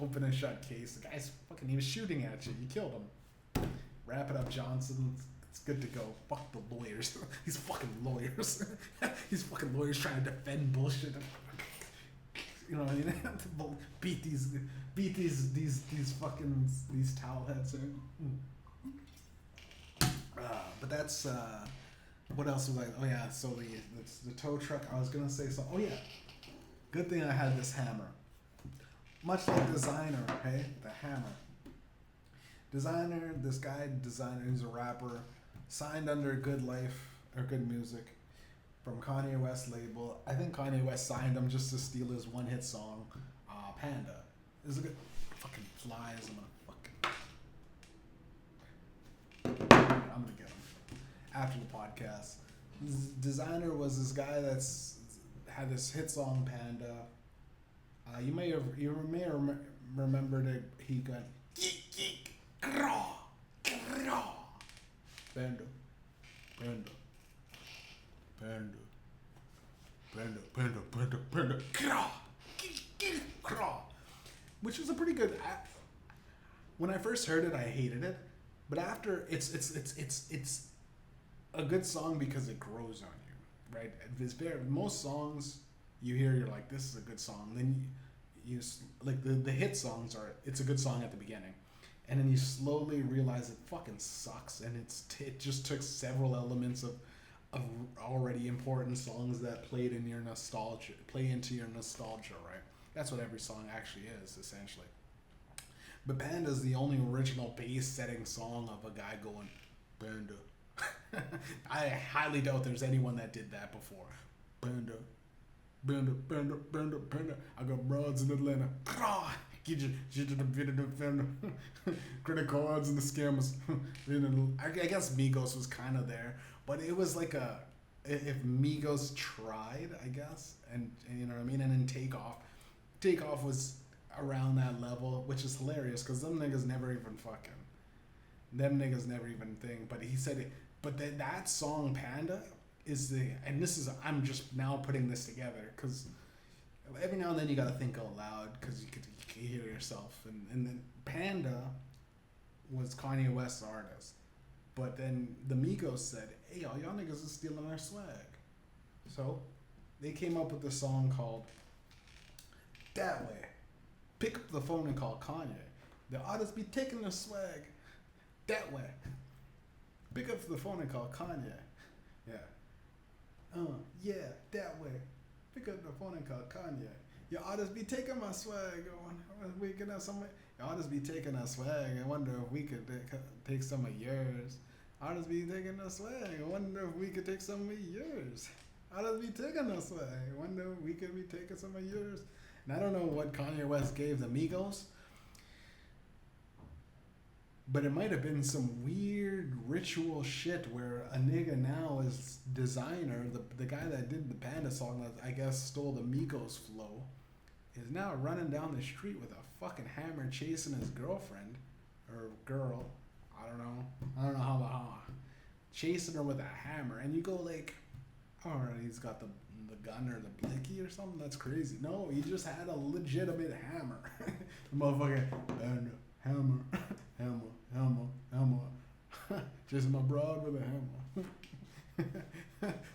open and shut case. The guy's fucking, he was shooting at you. You killed him. Wrap it up, Johnson. It's good to go. Fuck the lawyers. These fucking lawyers. These fucking lawyers trying to defend bullshit. You know what I mean? beat these fucking towel heads in. But that's what else was I? Oh yeah, so the tow truck. I was gonna say so. Oh yeah, good thing I had this hammer. Much like Designer, okay? The hammer. Designer, this guy, Designer, who's a rapper, signed under Good Life, or Good Music, from Kanye West label. I think Kanye West signed him just to steal his one-hit song, Panda. It's a good fucking flies. I'm gonna get him after the podcast. Designer was this guy that's had this hit song, Panda. You may remember that he got geek geek craw craw panda panda panda panda panda panda panda craw geek geek craw, which was a pretty good. When I first heard it, I hated it, but after it's a good song because it grows on you, right? Most songs you hear, you're like, this is a good song. Then you like the hit songs it's a good song at the beginning, and then you slowly realize it fucking sucks, and it just took several elements of already important songs that play into your nostalgia, right? That's what every song actually is, essentially. But Panda's the only original bass setting song of a guy going Panda. I highly doubt there's anyone that did that before. Panda. Panda. I got broads in Atlanta. Get you to the defender. Credit cards and the scammers. I guess Migos was kind of there, but it was like if Migos tried, I guess, and you know what I mean, and then Takeoff was around that level, which is hilarious because them niggas never even think. But he said it. But that song Panda I'm just now putting this together because every now and then you gotta think out loud because you can hear yourself, and then Panda was Kanye West's artist, but then the Migos said, hey y'all niggas is stealing our swag, so they came up with a song called That Way. Pick up the phone and call Kanye. The artists be taking their swag that way. Pick up the phone and call Kanye. Yeah. Yeah, that way. Pick up the phone and call Kanye. Your artists be taking my swag. We can have some. Your artists be taking our swag. I wonder if we could take some of yours. Artists be taking our swag. I wonder if we could take some of yours. Artists be taking our swag. I wonder if we could be taking some of yours. And I don't know what Kanye West gave the Migos, but it might have been some weird ritual shit where a nigga now is Designer, the guy that did the Panda song that I guess stole the Migos flow, is now running down the street with a fucking hammer chasing his girlfriend or girl. I don't know how chasing her with a hammer, and you go like, all right, he's got the gun or the blicky or something. That's crazy. No, he just had a legitimate hammer. The motherfucker, hammer. Just my broad with a hammer.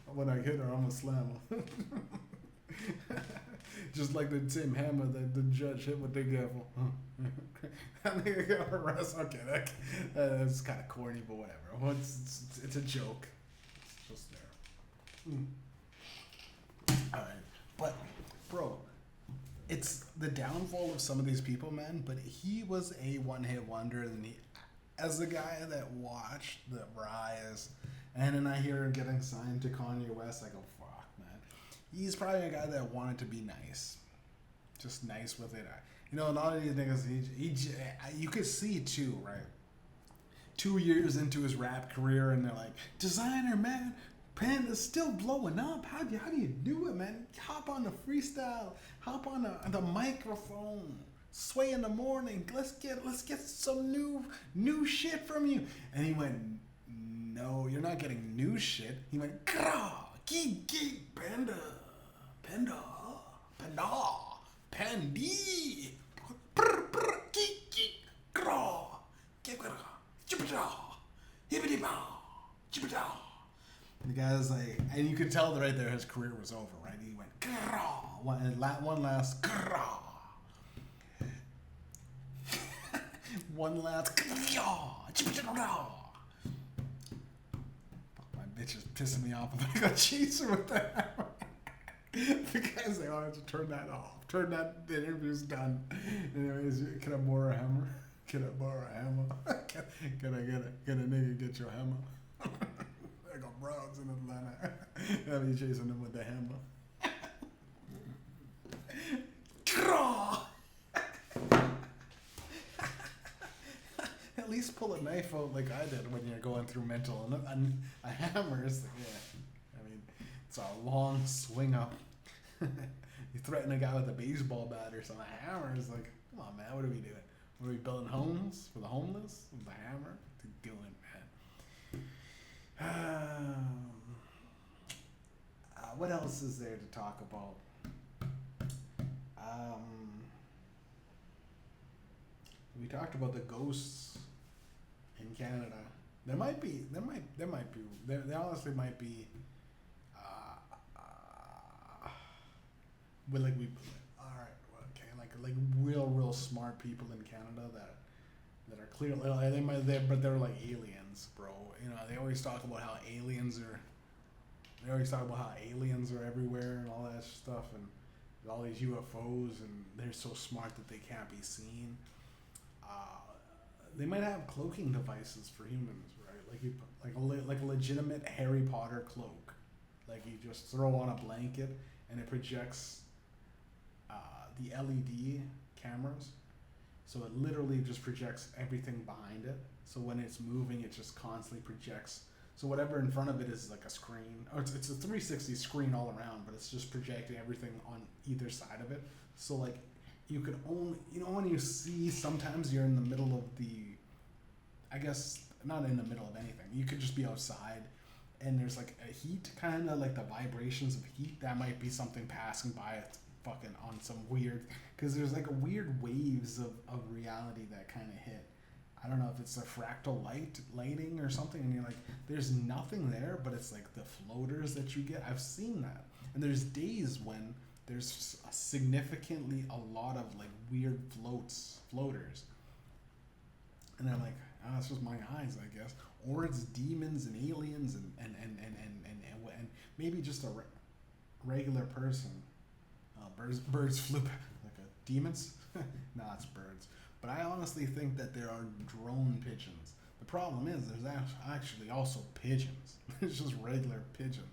When I hit her, I'm a slammer. Just like the same hammer that the judge hit with the gavel. That nigga got arrested. Okay, that's kind of corny, but whatever. It's a joke. It's just there. Alright, but bro, it's the downfall of some of these people, man. But he was a one-hit wonder, and as the guy that watched the rise, and then I hear him getting signed to Kanye West, I go, fuck, man. He's probably a guy that wanted to be nice, just nice with it. You know, a lot of these niggas, you could see too, right? 2 years into his rap career, and they're like, designer, man, Panda's still blowing up. How do you do it, man? Hop on the freestyle, hop on the microphone, sway in the morning. Let's get some new shit from you. And he went, no, you're not getting new shit. He went, gra, geek, panda, pandi, geek, gra, hibbity bow, chibbity. The guy's like, and you could tell that right there his career was over, right? He went, one last, one last, my bitch is pissing me off. I got cheese with that. The guy's like, oh, I have to turn that off. Turn that, the interview's done. Anyways, can I borrow a hammer? Can I borrow a hammer? Can a nigga get your hammer? I got broads in Atlanta. I'll be chasing them with the hammer. At least pull a knife out like I did when you're going through mental. And a hammer is, yeah. I mean, it's a long swing up. You threaten a guy with a baseball bat or something. A hammer is like, come on, man, what are we doing? What are we building homes for the homeless? With the hammer? What are you doing, man? What else is there to talk about? We talked about the ghosts in Canada. There honestly might be. But like all right, okay, like real smart people in Canada that are clearly but they're like aliens, bro. You know, they always talk about how aliens are everywhere and all that stuff, and all these UFOs, and they're so smart that they can't be seen. They might have cloaking devices for humans, right? Like a legitimate Harry Potter cloak. Like you just throw on a blanket and it projects the LED cameras. So it literally just projects everything behind it. So when it's moving, it just constantly projects. So whatever in front of it is like a screen, or it's a 360 screen all around, but it's just projecting everything on either side of it. So like you could only, you know, when you see, sometimes you're in the middle of I guess not in the middle of anything. You could just be outside and there's like a heat, kind of like the vibrations of heat. That might be something passing by it fucking on some weird, because there's like a weird waves of reality that kind of hit. I don't know if it's a fractal lighting or something, and you're like, there's nothing there, but it's like the floaters that you get. I've seen that. And there's days when there's significantly a lot of like weird floaters. And I'm like, oh, it's just my eyes, I guess. Or it's demons and aliens and maybe just a regular person. Birds flew like demons? No, it's birds. But I honestly think that there are drone pigeons. The problem is there's actually also pigeons. It's just regular pigeons.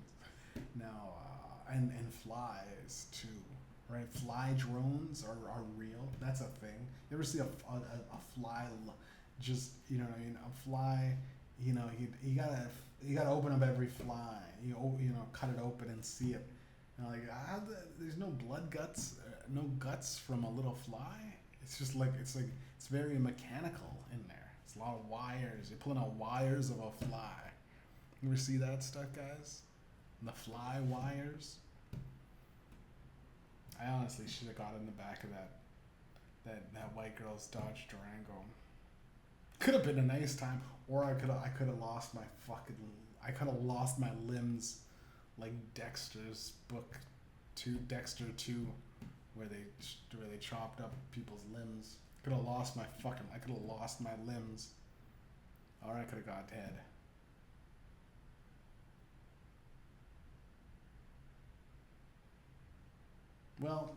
Now, and flies too, right? Fly drones are real. That's a thing. You ever see a fly, just, you know what I mean? A fly, you know, you gotta open up every fly. You know, cut it open and see it. You know, like, there's no no guts from a little fly. It's just like, it's very mechanical in there. It's a lot of wires. You're pulling out wires of a fly. You ever see that stuff, guys? The fly wires? I honestly should have got in the back of that white girl's Dodge Durango. Could have been a nice time, or I could have lost my limbs, like Dexter's book, Dexter 2, where they chopped up people's limbs. I could have lost my limbs, or I could have got dead. Well,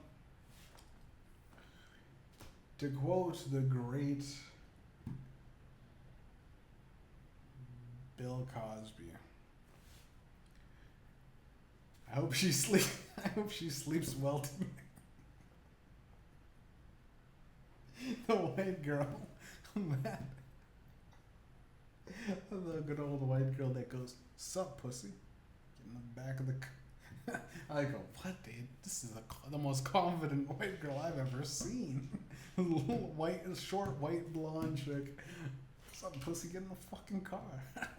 to quote the great Bill Cosby, I hope she sleeps well tonight. the white girl, that the good old white girl that goes, "Sup, pussy?" In the back of the. I go, what, dude? This is the most confident white girl I've ever seen. Little white, short, white, blonde chick. Sup, pussy? Get in the fucking car.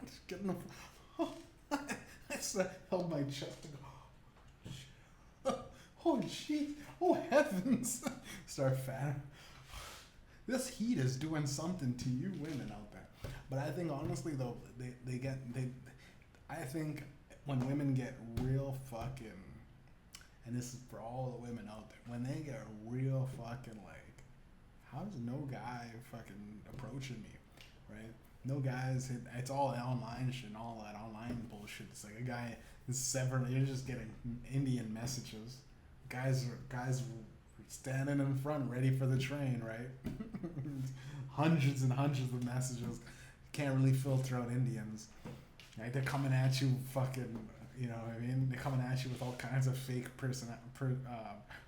Just get in the. I held my chest and go, oh shit, oh heavens. Start fat. This heat is doing something to you women out there. But I think honestly though, I think when women get real fucking, and this is for all the women out there, when they get real fucking like, how's no guy fucking approaching me, right? No guys, it's all online shit and all that online bullshit. It's like a guy is several, you're just getting Indian messages. Guys standing in front, ready for the train, right? Hundreds and hundreds of messages. Can't really filter out Indians. Like they're coming at you fucking, you know what I mean? They're coming at you with all kinds of fake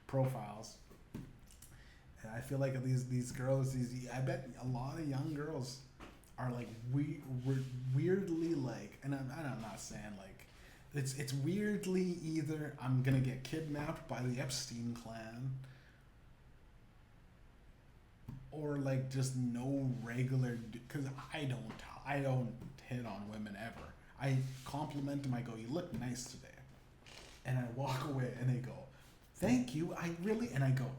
profiles. And I feel like these girls, I bet a lot of young girls are like weirdly like, and I'm not saying like, it's weirdly either I'm gonna get kidnapped by the Epstein clan, or like just no regular, because I don't hit on women ever. I compliment them. I go, "You look nice today," and I walk away, and they go, "Thank you. I really," and I go,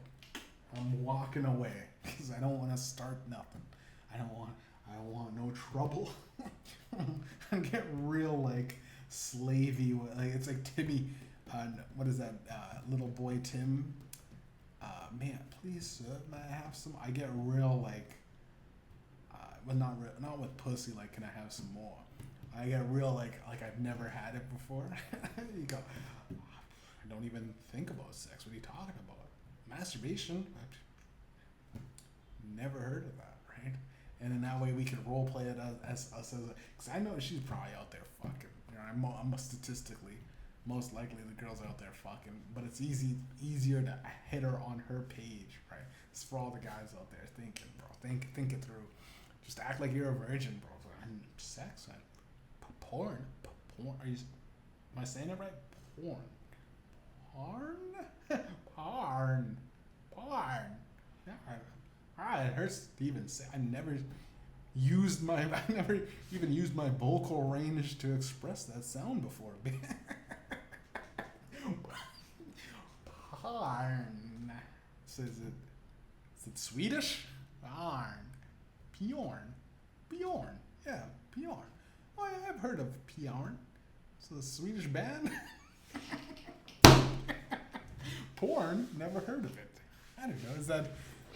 "I'm walking away because I don't want to start nothing. I don't want no trouble." I get real like slavey. Like it's like Timmy. What is that? Little boy Tim. Man, please, may I have some? I get real like. Well, not with pussy. Like, can I have some more? I get real like I've never had it before. You go, I don't even think about sex. What are you talking about? Masturbation? Never heard of that, right? And in that way we can role play it as us as because I know she's probably out there fucking. You know, I'm statistically most likely the girl's out there fucking, but it's easier to hit her on her page, right? It's for all the guys out there thinking, bro. Think it through. Just act like you're a virgin, bro. And sex, man. Porn. Are you? Am I saying it right? Porn. Yeah, it hurts to even say. I never even used my vocal range to express that sound before. Porn. So is it Swedish? Bjorn. Yeah, Bjorn. Oh yeah, I've heard of Bjorn. It's a Swedish band. Porn? Never heard of it. I don't know.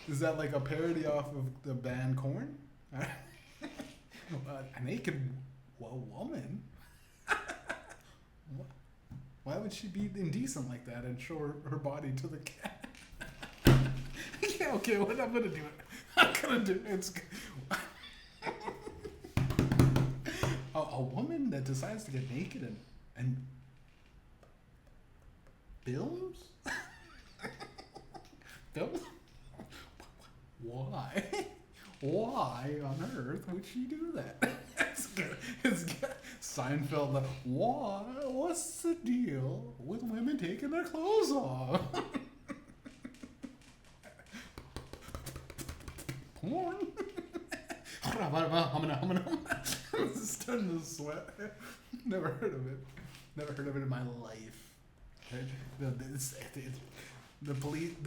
Is that like a parody off of the band Korn? A naked woman? Why would she be indecent like that and show her body to the cat? Yeah, okay, what I'm gonna do it. I'm gonna do it. A woman that decides to get naked and films? Films? Why? Why on earth would she do that? It's Seinfeld. Like, why? What's the deal with women taking their clothes off? Porn. I'm starting to sweat. Never heard of it. Never heard of it in my life. The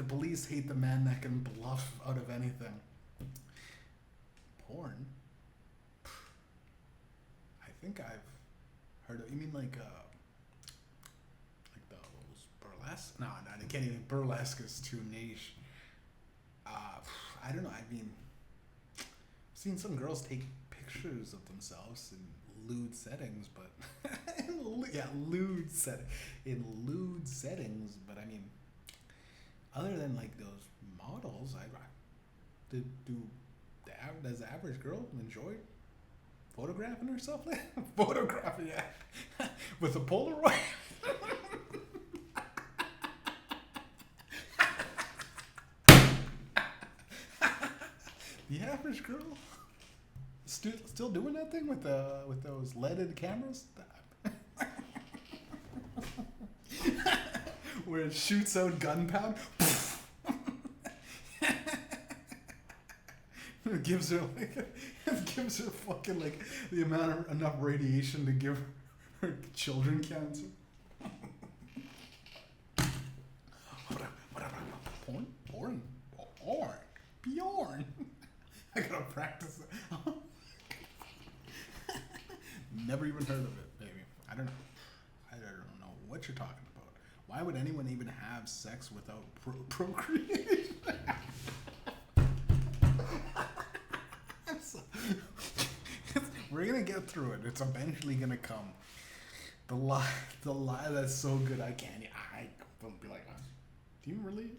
police hate the man that can bluff out of anything. Porn. I think I've heard of. You mean like those burlesque? No, I can't even. Burlesque is too niche. I don't know. I mean, I've seen some girls take pictures of themselves in lewd settings, but in lewd settings. But I mean, other than like those models, does the average girl enjoy photographing herself? Photographing, yeah, with a Polaroid. still doing that thing with those leaded cameras? Where it shoots out gunpowder. It gives her fucking like the amount of enough radiation to give her children cancer. Bjorn. I gotta practice it. Never even heard of it, baby. I don't know what you're talking about. Why would anyone even have sex without procreation? We're gonna get through it. It's eventually gonna come. The lie that's so good I don't be like, do you really?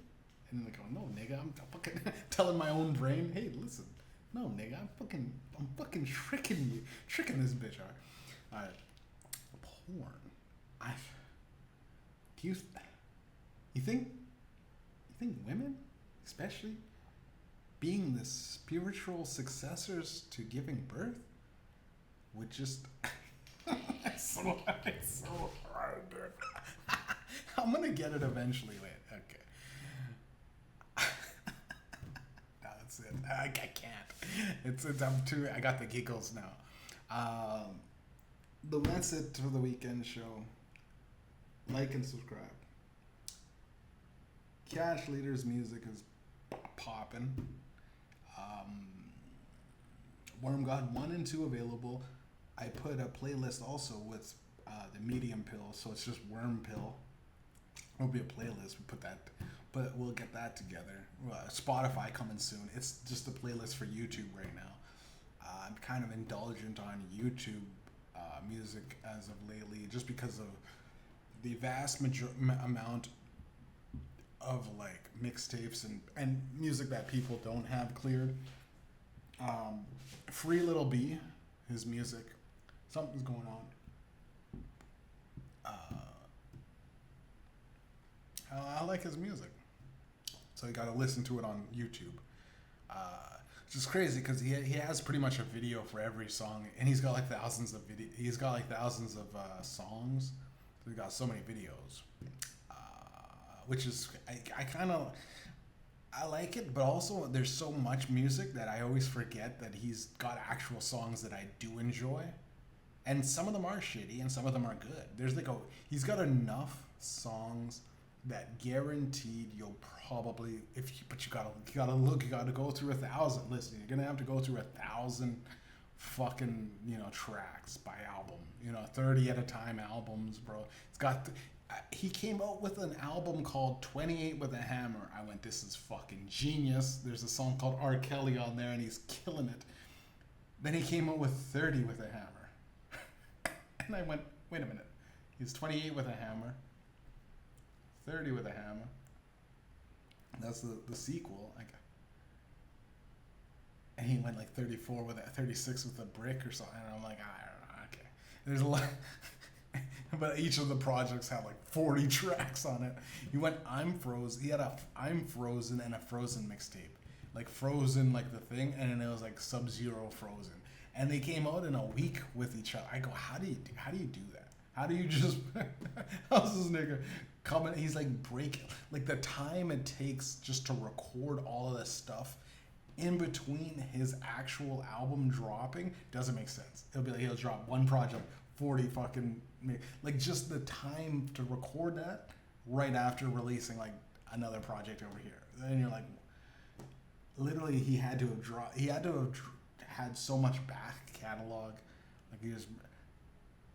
And then they go, no, nigga, I'm fucking telling my own brain, hey, listen, no, nigga, I'm fucking tricking this bitch. All right, porn. You think women, especially, being the spiritual successors to giving birth, would just it's so hard, dude. I'm gonna get it eventually. Wait, okay. No, that's it. I can't. I'm too. I got the giggles now. That's it for the weekend show. Like and subscribe. Cash Leader's music is popping. Worm God 1 and 2 available. I put a playlist also with the medium pill, so it's just worm pill. It'll be a playlist. We put that, but we'll get that together. Spotify coming soon. It's just a playlist for YouTube right now. I'm kind of indulgent on YouTube music as of lately, just because of the vast amount of like mixtapes and music that people don't have cleared. Free Little B, his music, something's going on. I like his music, so you got to listen to it on YouTube. It's just crazy because he has pretty much a video for every song, and he's got like thousands of songs. So he got so many videos, which is I like it, but also there's so much music that I always forget that he's got actual songs that I do enjoy, and some of them are shitty and some of them are good. He's got enough songs that guaranteed you'll probably but you gotta go through 1,000. Listen, you're gonna have to go through 1,000 fucking tracks by album, 30 at a time albums, bro. He came out with an album called 28 with a Hammer. I went, this is fucking genius. There's a song called R. Kelly on there and he's killing it. Then he came out with 30 with a Hammer. And I went, wait a minute. He's 28 with a Hammer. 30 with a Hammer. That's the sequel. And he went like 34 with 36 with a brick or something. And I'm like, I don't know, okay. There's a lot. But each of the projects had like 40 tracks on it. He went I'm Frozen. He had a I'm Frozen and a Frozen mixtape. Like Frozen, like the thing, and then it was like Sub-Zero Frozen. And they came out in a week with each other. I go, how do you do that? How do you just how's this nigga coming? He's like like the time it takes just to record all of this stuff in between his actual album dropping doesn't make sense. It'll be like he'll drop one project 40 fucking, like just the time to record that right after releasing like another project over here. Then you're like, literally he had to have had so much back catalog, like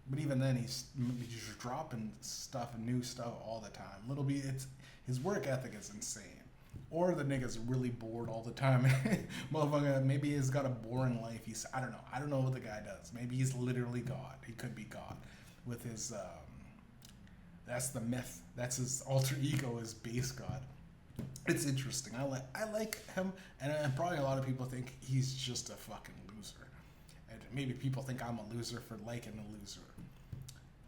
but even then he's just dropping stuff and new stuff all the time. His work ethic is insane. Or the nigga's really bored all the time. Motherfucker, maybe he's got a boring life. I don't know what the guy does. Maybe he's literally God. He could be God with his, that's the myth. That's his alter ego, his base God. It's interesting. I like him, and probably a lot of people think he's just a fucking loser. And maybe people think I'm a loser for liking a loser.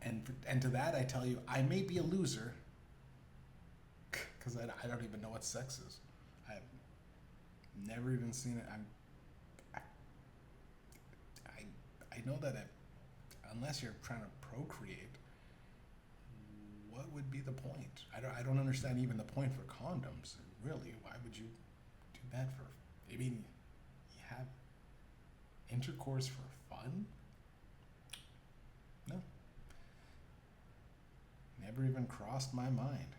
And to that I tell you, I may be a loser, because I don't even know what sex is. I've never even seen it. I know that unless you're trying to procreate, what would be the point? I don't understand even the point for condoms. Really, why would you do that for? I mean, you have intercourse for fun? No. Never even crossed my mind.